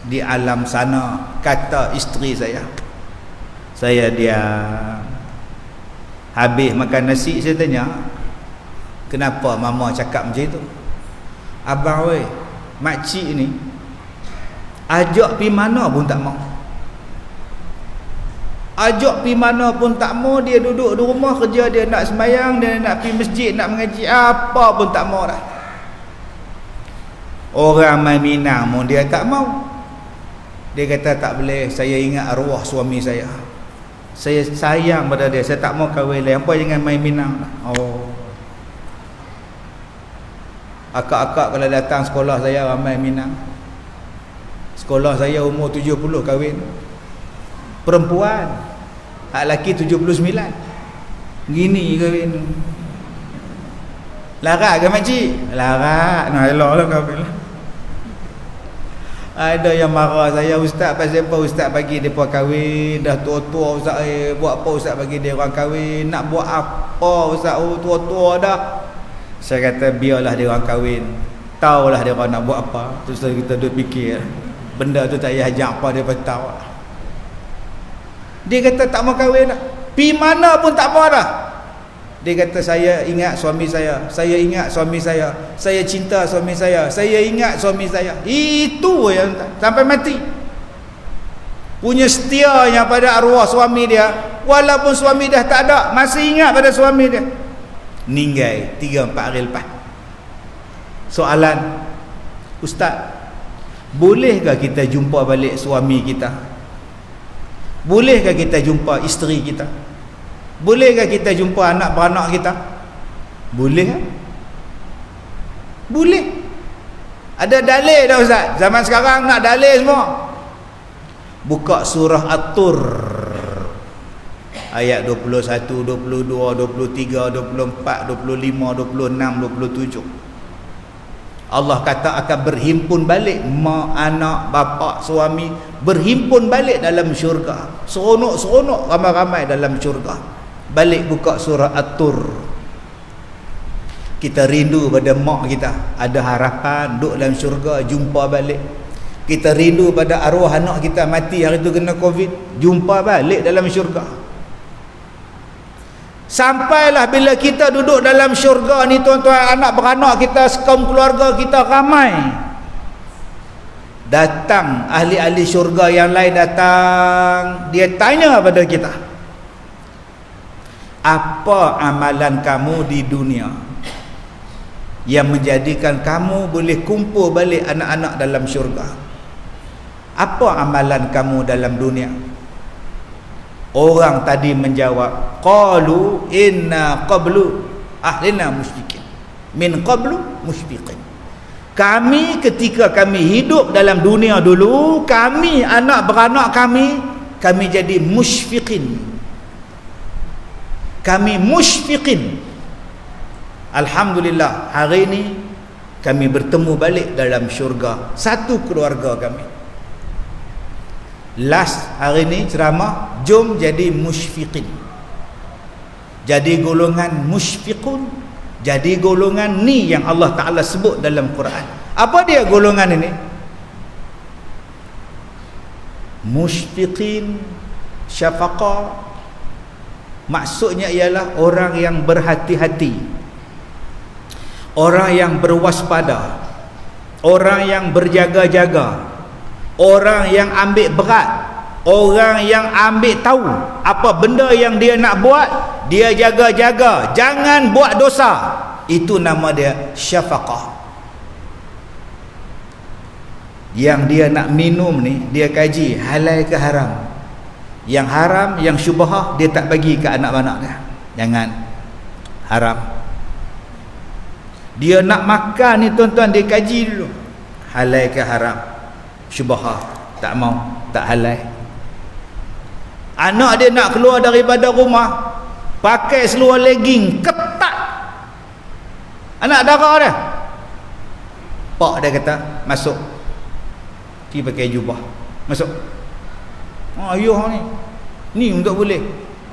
di alam sana. Kata isteri saya diam. Habis makan nasi, saya tanya, kenapa mama cakap macam itu? Abang weh, makcik ni ajak pi mana pun tak mau. Ajak pi mana pun tak mau. Dia duduk di rumah, kerja dia nak sembahyang, dia nak pi masjid, nak mengaji, apa pun tak mau dah. Orang main Minang pun dia tak mau. Dia kata tak boleh, saya ingat arwah suami saya. Saya sayang pada dia, saya tak mau kahwin lain. Apa jangan main Minang. Oh. Akak-akak kalau datang sekolah saya ramai Minang. Sekolah saya umur 70 kahwin. Perempuan, hak lelaki 79. Gini kahwin. Larat ke makcik? Larat. Nah, eloklah kahwin. Ada yang marah saya, ustaz pasal apa ustaz bagi depa kahwin, dah tua-tua ustaz, buat apa ustaz bagi dia orang kahwin, nak buat apa ustaz, tua-tua dah. Saya kata biarlah dia orang kahwin, tahulah dia orang nak buat apa. Terus kita duduk fikir, benda tu tak payah ajak apa, dia pun tahu. Dia kata tak mau kahwin dah, pi mana pun tak mau dah. Dia kata saya ingat suami saya ingat suami saya cinta suami saya ingat suami saya. Itu yang sampai mati punya setianya pada arwah suami dia, walaupun suami dah tak ada, masih ingat pada suami dia. Ninggai 3-4 hari lepas. Soalan, ustaz, bolehkah kita jumpa balik suami kita? Bolehkah kita jumpa isteri kita? Bolehkah kita jumpa anak beranak kita? Boleh kan? Boleh. Ada dalil dah ustaz. Zaman sekarang nak dalil semua. Buka surah At-Tur ayat 21, 22, 23, 24, 25, 26, 27. Allah kata akan berhimpun balik mak, anak, bapa, suami, berhimpun balik dalam syurga. Seronok-seronok ramai-ramai dalam syurga. Balik buka surah At-Tur. Kita rindu pada mak kita, ada harapan duduk dalam syurga, jumpa balik. Kita rindu pada arwah anak kita mati hari tu kena Covid, jumpa balik dalam syurga. Sampailah bila kita duduk dalam syurga ni tuan-tuan, anak beranak kita, sekaum keluarga kita ramai. Datang ahli-ahli syurga yang lain datang, dia tanya pada kita, apa amalan kamu di dunia yang menjadikan kamu boleh kumpul balik anak-anak dalam syurga? Apa amalan kamu dalam dunia? Orang tadi menjawab, qalu inna qablu ahlina musyrikin min qablu musyfiqin. Kami ketika kami hidup dalam dunia dulu, kami anak beranak kami jadi musyfiqin. Kami musyfiqin. Alhamdulillah hari ini kami bertemu balik dalam syurga, satu keluarga kami. Last hari ini ceramah, jom jadi musyfiqin, jadi golongan musyfiqun, jadi golongan ni yang Allah Ta'ala sebut dalam Quran. Apa dia golongan ini? Musyfiqin, syafaqah, maksudnya ialah orang yang berhati-hati, orang yang berwaspada, orang yang berjaga-jaga, orang yang ambil berat, orang yang ambil tahu apa benda yang dia nak buat, dia jaga-jaga jangan buat dosa. Itu nama dia syafaqah. Yang dia nak minum ni, dia kaji halal ke haram. Yang haram, yang syubhah, dia tak bagi ke anak-anak dia. Jangan haram. Dia nak makan ni tuan-tuan, dia kaji dulu halal ke haram. Syubhah, tak mau, tak halal. Anak dia nak keluar daripada rumah, pakai seluar legging ketat, anak darah dia. Pak dia kata masuk, pergi pakai jubah, masuk. Ayah ni untuk boleh.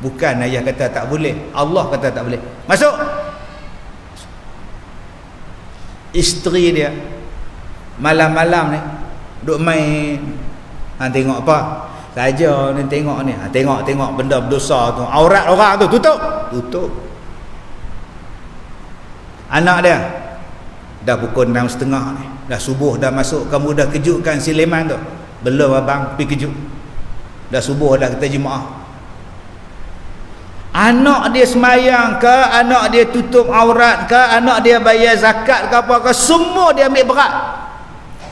Bukan ayah kata tak boleh, Allah kata tak boleh. Masuk. isteri dia malam-malam ni duk main, tengok apa saja ni, tengok ni, tengok benda berdosa tu, aurat orang tu, tutup. Anak dia dah pukul 6.30 ni, dah subuh dah masuk, kamu dah kejutkan si Leman tu? Belum abang, pergi kejut, dah subuh dah kita jemaah. Anak dia semayang ke, anak dia tutup aurat ke, anak dia bayar zakat ke apa ke, semua dia ambil berat.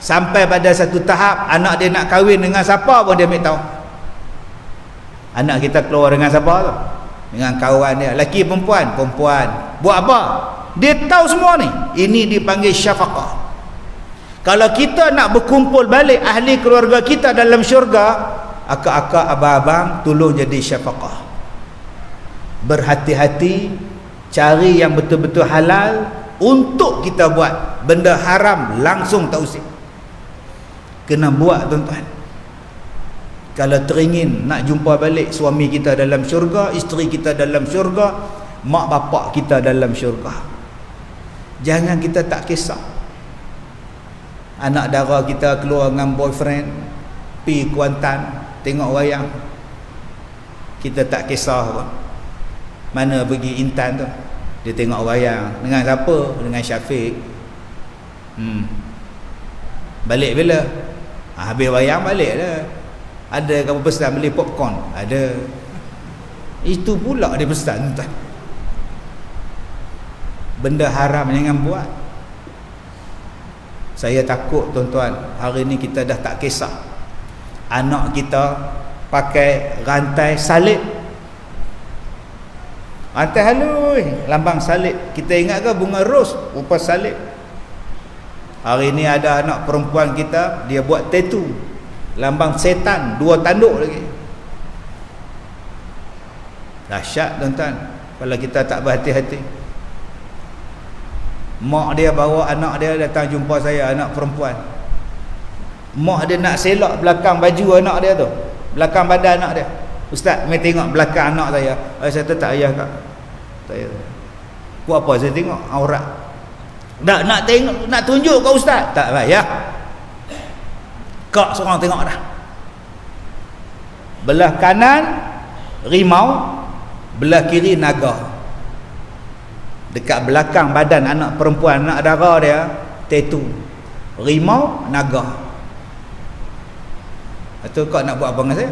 Sampai pada satu tahap anak dia nak kahwin dengan siapa pun dia ambil tahu. Anak kita keluar dengan siapa tu? Dengan kawan dia, lelaki perempuan. Buat apa? Dia tahu semua ni. Ini dipanggil syafaqah. Kalau kita nak berkumpul balik ahli keluarga kita dalam syurga, akak-akak, abang-abang, tolong jadi syafaqah. Berhati-hati, cari yang betul-betul halal untuk kita buat. Benda haram langsung tak usik. Kena buat, tuan-tuan. Kalau teringin nak jumpa balik suami kita dalam syurga, isteri kita dalam syurga, mak bapak kita dalam syurga. Jangan kita tak kisah. Anak dara kita keluar dengan boyfriend, pi Kuantan tengok wayang, kita tak kisah pun. Mana pergi Intan tu, dia tengok wayang dengan siapa? Dengan Syafiq. Balik bila? Habis wayang balik dah. Ada kamu pesan beli popcorn? Ada. Itu pula dia pesan, tuan. Benda haram jangan buat. Saya takut, tuan-tuan, hari ni kita dah tak kisah. Anak kita pakai rantai salib, rantai halus, lambang salib. Kita ingat ke bunga ros rupa salib? Hari ni ada anak perempuan kita, dia buat tattoo lambang setan, 2 tanduk lagi. Dahsyat, tuan-tuan, kalau kita tak berhati-hati. Mak dia bawa anak dia datang jumpa saya, anak perempuan. Mak dia nak selak belakang baju anak dia tu, belakang badan anak dia. Ustaz, mai tengok belakang anak saya. Saya tak payah kak. Tak payah. Buat apa saya tengok aurat? Nak tengok, nak tunjuk ke ustaz? Tak payah. Kak seorang tengok dah. Belah kanan rimau, belah kiri naga. Dekat belakang badan anak perempuan, anak dara dia, tattoo rimau, naga. Atau kau nak buat apa dengan saya?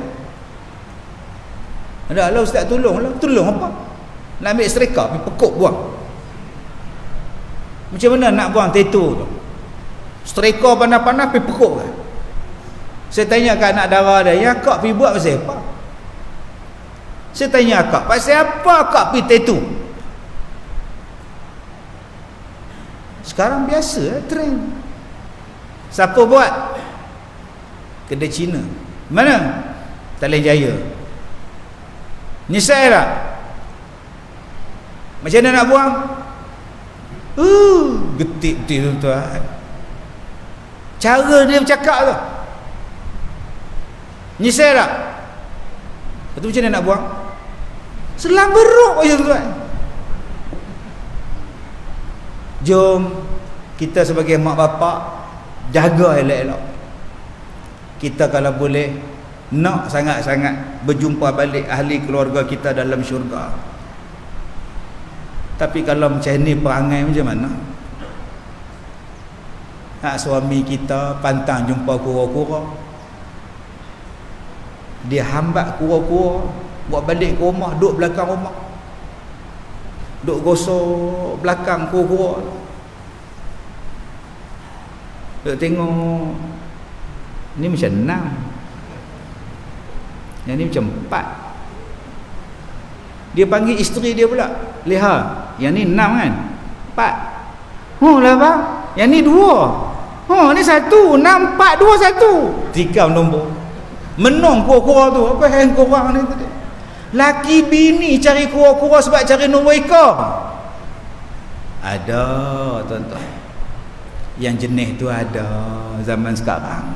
Dah lah ustaz, tolonglah. Tolong apa? Nak ambil serika, pergi pekuk buang. Macam mana nak buang tattoo tu? Serika panas-panas pergi pekuk kan? Saya tanya kat anak dara dia, ya kak pergi buat pasal apa? Saya tanya kak, pasal apa kak pergi tattoo? Sekarang biasa trend. Siapa buat? Kedai Cina. Mana? Talian Jaya. Nyesal tak? Macam mana nak buang? Getik-getik, tuan-tuan. Cara dia bercakap tu. Nyesal tak? Lepas tu macam mana nak buang? Selang beruk je, tuan-tuan. Jom kita sebagai mak bapak jaga elok-elok. Kita kalau boleh nak sangat-sangat berjumpa balik ahli keluarga kita dalam syurga. Tapi kalau macam ni perangai macam mana? Hak suami kita pantang jumpa kura-kura, dia hambat kura-kura, buat balik ke rumah, duduk belakang rumah, duk gosok belakang kura-kura. Duk tengok, ni macam 6, yang ni macam 4. Dia panggil isteri dia pula, Leha, yang ni 6 kan, 4. Oh lah bang, yang ni 2. Oh ni 1, 6, 4, 2, 1. Tikam nombor. Menong kura-kura tu. Apa hang korang ni tadi? Laki bini cari kura-kura sebab cari nombor ekor. Ada, tuan-tuan. Yang jenis tu ada zaman sekarang.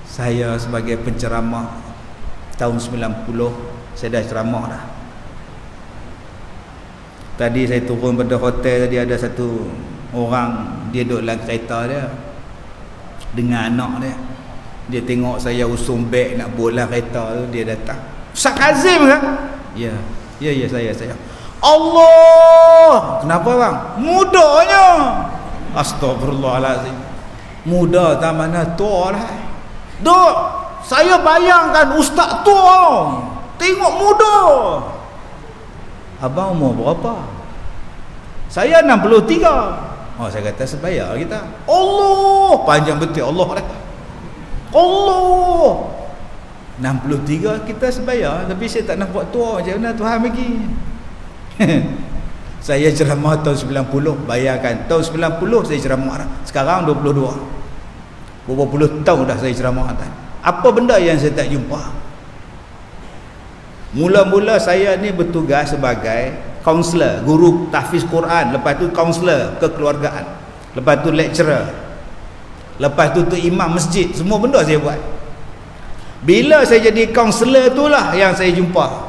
Saya sebagai penceramah tahun 90, saya dah ceramah dah. Tadi saya turun pada hotel tadi, ada satu orang dia duduk dalam kereta dia dengan anak dia. Dia tengok saya usung beg nak bola kereta tu, dia datang. Ustaz Kazim ke? Ya. Ya saya. Allah. Kenapa bang? Mudanya. Astagfirullahalazim. Muda tak mana tua lah. Duk, saya bayangkan ustaz tua. Tengok muda. Abang umur berapa? Saya 63. Oh, saya kata sebaya kita. Allah, panjang betul Allah dah. Allah. 63 kita sebaya, tapi saya tak nampak tua. Macam mana Tuhan bagi? Saya ceramah tahun 90. Bayangkan tahun 90 saya ceramah. Sekarang 22. Berapa puluh tahun dah saya ceramah. Apa benda yang saya tak jumpa? Mula-mula saya ni bertugas sebagai kaunselor, guru tahfiz Quran, lepas tu kaunselor kekeluargaan, lepas tu lecturer, lepas tu imam masjid, semua benda saya buat. Bila saya jadi kaunselor itulah yang saya jumpa.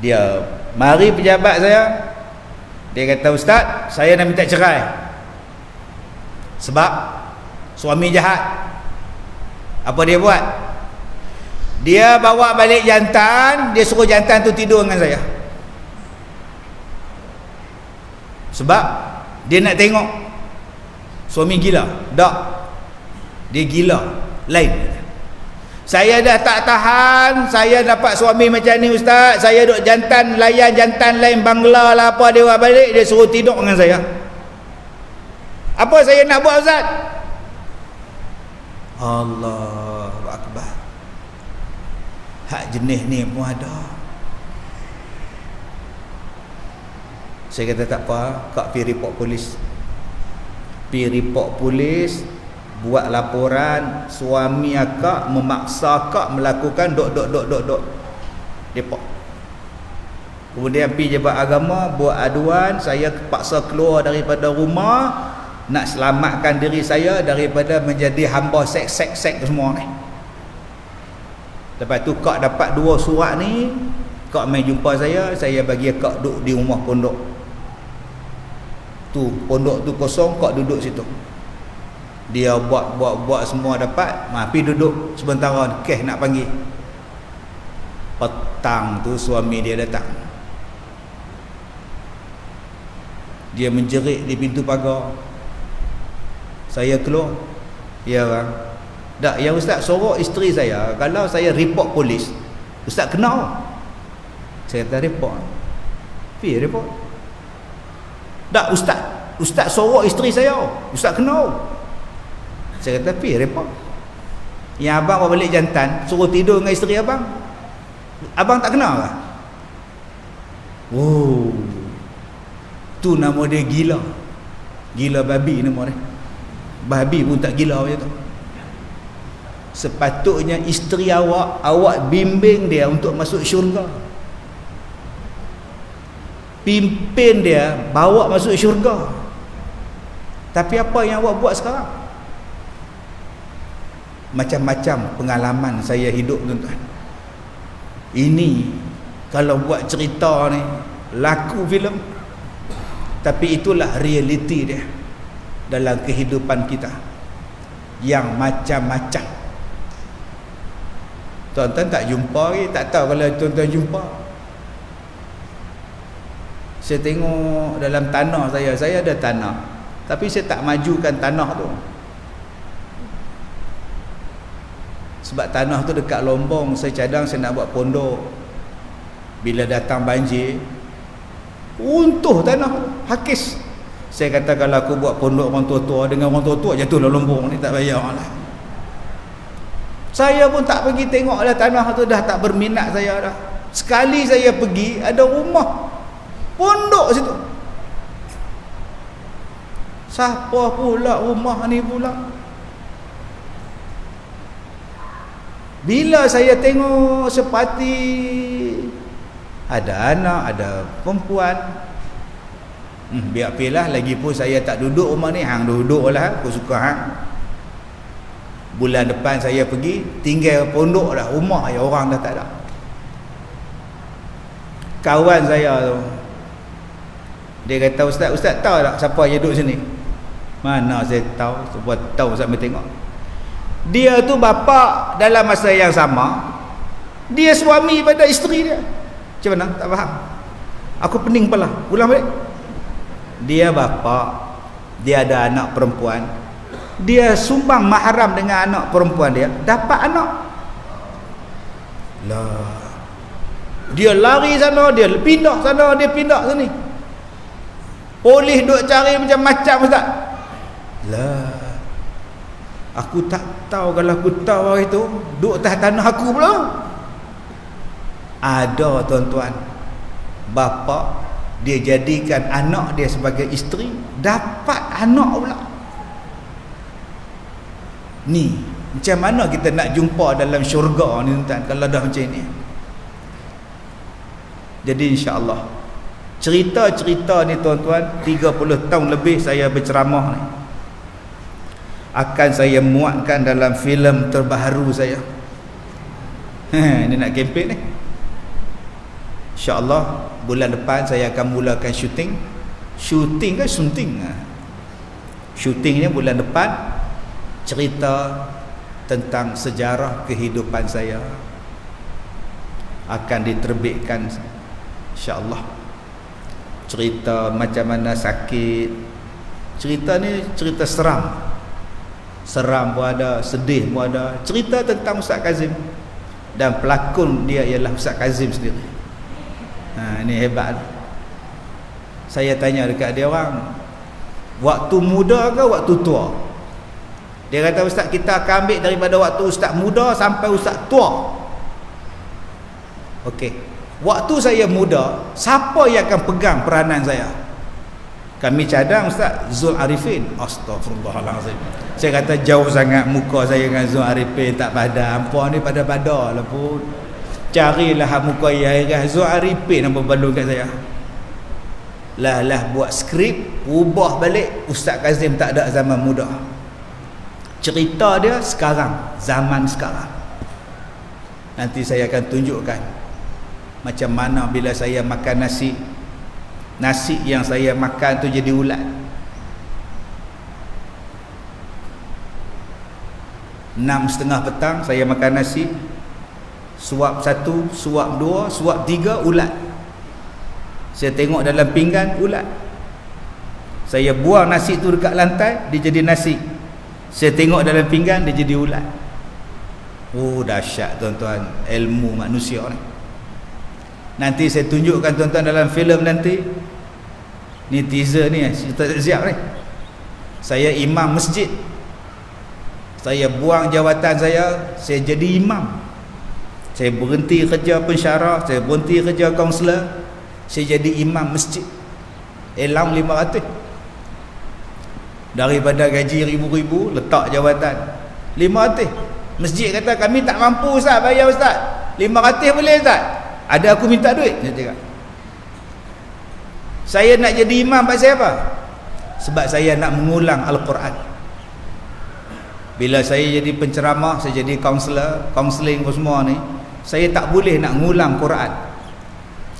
Dia mari pejabat saya, dia kata, ustaz, saya nak minta cerai sebab suami jahat. Apa dia buat? Dia bawa balik jantan, dia suruh jantan tu tidur dengan saya. Sebab dia nak tengok suami gila. Tak, dia gila. Lain. Saya dah tak tahan, saya dapat suami macam ni ustaz. Saya duk jantan, layan jantan lain Bangla lah apa, dia bawa balik, dia suruh tidur dengan saya. Apa saya nak buat ustaz? Allahu Akbar. Hak jenis ni pun ada. Saya kata tak apa, kak pergi report polis. Pergi report polis, buat laporan suami akak memaksa akak melakukan dok. Report. Kemudian pergi Jabat Agama, buat aduan, saya terpaksa keluar daripada rumah nak selamatkan diri saya daripada menjadi hamba seks semua ni. Lepas tu kak dapat 2 surat ni, kak main jumpa saya bagi kak duduk di rumah pondok. Tu pondok tu kosong, kak duduk situ. Dia buat semua dapat, pergi duduk sebentar, kes nak panggil. Petang tu suami dia datang. Dia menjerit di pintu pagar. Saya keluar. Ya bang. Tak, yang ustaz sorok isteri saya, kalau saya report polis, ustaz kenal. Saya kata report. Pergi report. Tak, ustaz sorok isteri saya, ustaz kenal. Saya kata pergi report. Yang abang bawa balik jantan, suruh tidur dengan isteri abang, abang tak kenal ke? Oh, tu nama dia gila. Gila babi nama dia. Babi pun tak gila macam tu. Sepatutnya isteri awak bimbing dia untuk masuk syurga, pimpin dia, bawa masuk syurga. Tapi apa yang awak buat sekarang? Macam-macam pengalaman saya hidup tuan-tuan. Ini kalau buat cerita ni laku filem, tapi itulah realiti dia dalam kehidupan kita yang macam-macam. Tuan-tuan tak jumpa lagi, tak tahu kalau tuan-tuan jumpa. Saya tengok dalam tanah saya ada tanah, tapi saya tak majukan tanah tu. Sebab tanah tu dekat Lombong, saya cadang saya nak buat pondok. Bila datang banjir, runtuh tanah, hakis. Saya kata kalau aku buat pondok orang tua-tua dengan orang tua-tua jatuhlah Lombong ni, tak payahlah. Saya pun tak pergi tengok lah, tanah tu dah tak berminat saya dah. Sekali saya pergi, ada rumah pondok situ. Siapa pula rumah ni pula? Bila saya tengok sepati ada anak, ada perempuan, biar pilih. Lagipun saya tak duduk rumah ni, hang duduk lah, aku suka hang. Bulan depan saya pergi, tinggal pondok dah, rumah ya orang dah tak ada. kawan saya tu, dia kata, Ustaz tahu tak siapa yang duduk sini? Mana saya tahu, siapa tahu Ustaz mai tengok. Dia tu bapa dalam masa yang sama, dia suami pada isteri dia. Macam mana? Tak faham. Aku pening kepala. Ulang balik. Dia bapa, dia ada anak perempuan, dia sumbang mahram dengan anak perempuan dia, dapat anak. Lah, dia lari sana, dia pindah sana, dia pindah sini. Polis duk cari macam-macam, Ustaz. Lah, aku tak tahu. Kalau aku tahu hari tu duk atas tanah aku pula. Ada tuan-tuan, bapa dia jadikan anak dia sebagai isteri, dapat anak pula. Ni macam mana kita nak jumpa dalam syurga ni tuan-tuan kalau dah macam ni. Jadi insya-Allah cerita-cerita ni tuan-tuan, 30 tahun lebih saya berceramah ni, akan saya muatkan dalam filem terbaru saya. Ini nak kempen ni. InsyaAllah bulan depan saya akan mulakan syuting. Syuting kan sunting. Syutingnya bulan depan, cerita tentang sejarah kehidupan saya akan diterbitkan insyaAllah. Cerita macam mana sakit. Cerita ni cerita seram. Seram pun ada, sedih pun ada. Cerita tentang Ustaz Kazim, dan pelakon dia ialah Ustaz Kazim sendiri. Ini hebat. Saya tanya dekat dia orang, waktu muda ke waktu tua? Dia kata, Ustaz, kita akan ambil daripada waktu Ustaz muda sampai Ustaz tua. Okey, waktu saya muda, siapa yang akan pegang peranan saya? Kami cadang Ustaz Zul Arifin. Astaghfirullahalazim. Saya kata jauh sangat muka saya dengan Zul Arifin, tak padan. Hampa ni pada-pada lah pun. Carilah muka Yairah Zul Arifin apa balung kat saya. Lah buat skrip, ubah balik Ustaz Kazim tak ada zaman muda. Cerita dia sekarang, zaman sekarang. Nanti saya akan tunjukkan macam mana bila saya makan nasi, nasi yang saya makan tu jadi ulat. 6:30 petang saya makan nasi, suap 1, suap 2, suap 3 ulat. Saya tengok dalam pinggan ulat. Saya buang nasi tu dekat lantai, dia jadi nasi. Saya tengok dalam pinggan, dia jadi ulat. Oh, dahsyat tuan-tuan ilmu manusia ni. Nanti saya tunjukkan tuan-tuan dalam filem nanti. Ni teaser ni, cerita tak siap ni. Saya imam masjid. Saya buang jawatan saya jadi imam. Saya berhenti kerja pensyarah, saya berhenti kerja kaunselor, saya jadi imam masjid. Elang 500. Daripada gaji ribu-ribu, letak jawatan 500. Masjid kata, kami tak mampu Ustaz bayar Ustaz. 500 boleh Ustaz? Ada aku minta duit. Saya cakap, saya nak jadi imam pasal apa? Sebab saya nak mengulang Al-Quran. Bila saya jadi penceramah, saya jadi kaunselor, kaunseling semua ni, saya tak boleh nak mengulang Quran.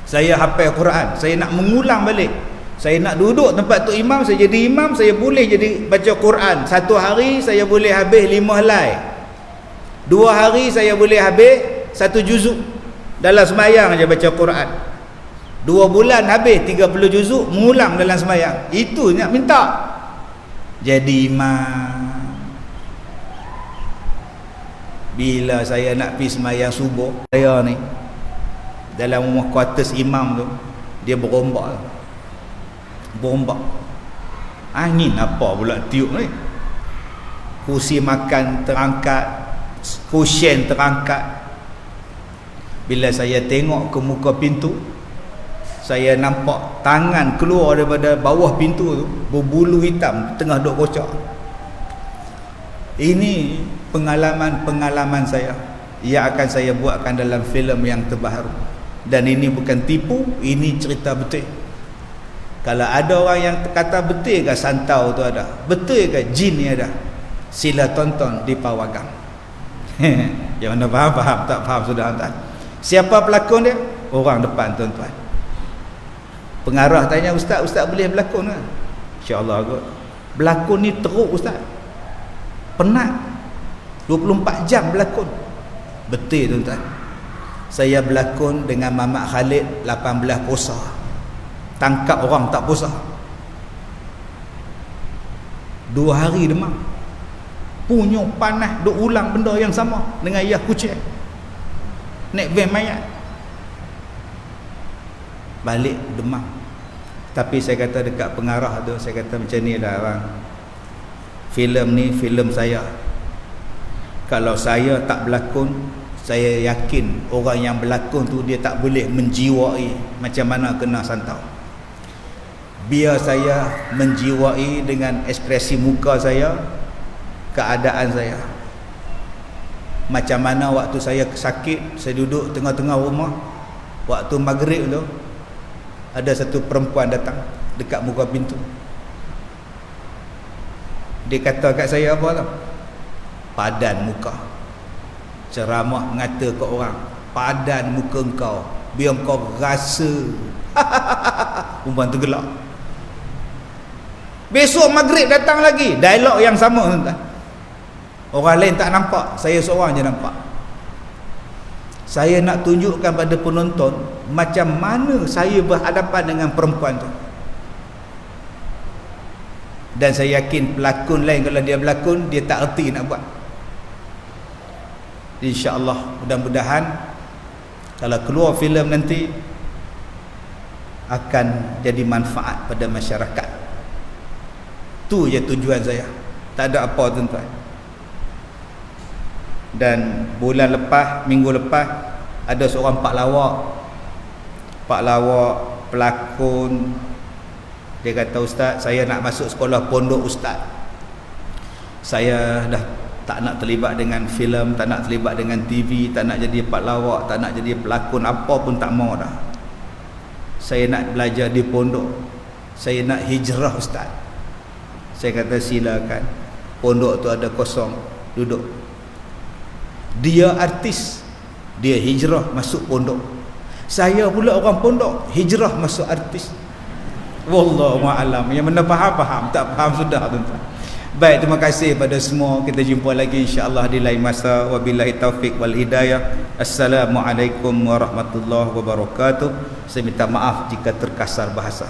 Saya hafal Quran, saya nak mengulang balik. Saya nak duduk tempat tu imam, saya jadi imam, saya boleh jadi baca Quran. 1 hari saya boleh habis 5 helai. 2 hari saya boleh habis 1 juzuk. Dalam semayang aja baca Quran. 2 bulan habis 30 juzuk mengulang dalam semayang. Itu nak minta jadi imam. Bila saya nak pergi semayang subuh, saya ni dalam rumah kuartus imam tu, dia berombak. Angin apa pula tiup ni? Kursi makan terangkat, kusyen terangkat. Bila saya tengok ke muka pintu, saya nampak tangan keluar daripada bawah pintu tu, berbulu hitam, tengah duk kocak. Ini pengalaman-pengalaman saya yang akan saya buatkan dalam filem yang terbaru. Dan ini bukan tipu, ini cerita betul. Kalau ada orang yang kata betul ke santau tu ada, betul ke jin ni ada, sila tonton di Pawagam. Yang mana faham, tak faham sudah tuan. Siapa pelakon dia? Orang depan tuan-tuan. Pengarah tanya, ustaz boleh berlakon ke? InsyaAllah kot. Berlakon ni teruk ustaz, penat, 24 jam berlakon. Betul tuan-tuan. Saya berlakon dengan Mamat Khalid 18 puasa, tangkap orang tak puasa, 2 hari demam, punya panas, duk ulang benda yang sama dengan ayah kucing, naik van mayat, balik demam. Tapi saya kata dekat pengarah tu, saya kata macam ni lah bang, filem ni filem saya. Kalau saya tak berlakon, saya yakin orang yang berlakon tu dia tak boleh menjiwai macam mana kena santau. Biar saya menjiwai dengan ekspresi muka saya, keadaan saya. Macam mana waktu saya sakit, saya duduk tengah-tengah rumah, waktu maghrib tu ada satu perempuan datang dekat muka pintu. Dia kata kat saya apa tau? Padan muka. Ceramah mengata ke orang, padan muka engkau, biar engkau rasa. Perempuan tergelak. Besok maghrib datang lagi, dialog yang sama tuan-tuan. Orang lain tak nampak, saya seorang je nampak. Saya nak tunjukkan pada penonton macam mana saya berhadapan dengan perempuan tu. Dan saya yakin pelakon lain kalau dia berlakon, dia tak erti nak buat. InsyaAllah, mudah-mudahan kalau keluar filem nanti akan jadi manfaat pada masyarakat. Tu je tujuan saya, tak ada apa tuan-tuan. Dan bulan lepas, minggu lepas, ada seorang pak lawak pelakon. Dia kata, ustaz, saya nak masuk sekolah pondok ustaz. Saya dah tak nak terlibat dengan filem, tak nak terlibat dengan TV, tak nak jadi pak lawak, tak nak jadi pelakon, apa pun tak mau dah. Saya nak belajar di pondok, saya nak hijrah ustaz. Saya kata silakan, pondok tu ada kosong, duduk. Dia artis, dia hijrah masuk pondok. Saya pula orang pondok, hijrah masuk artis. Wallahu a'lam. Yang mana faham, tak faham sudah tuan-tuan. Baik, terima kasih pada semua. Kita jumpa lagi insya-Allah di lain masa. Wabillahi taufik wal hidayah. Assalamualaikum warahmatullahi wabarakatuh. Saya minta maaf jika terkasar bahasa.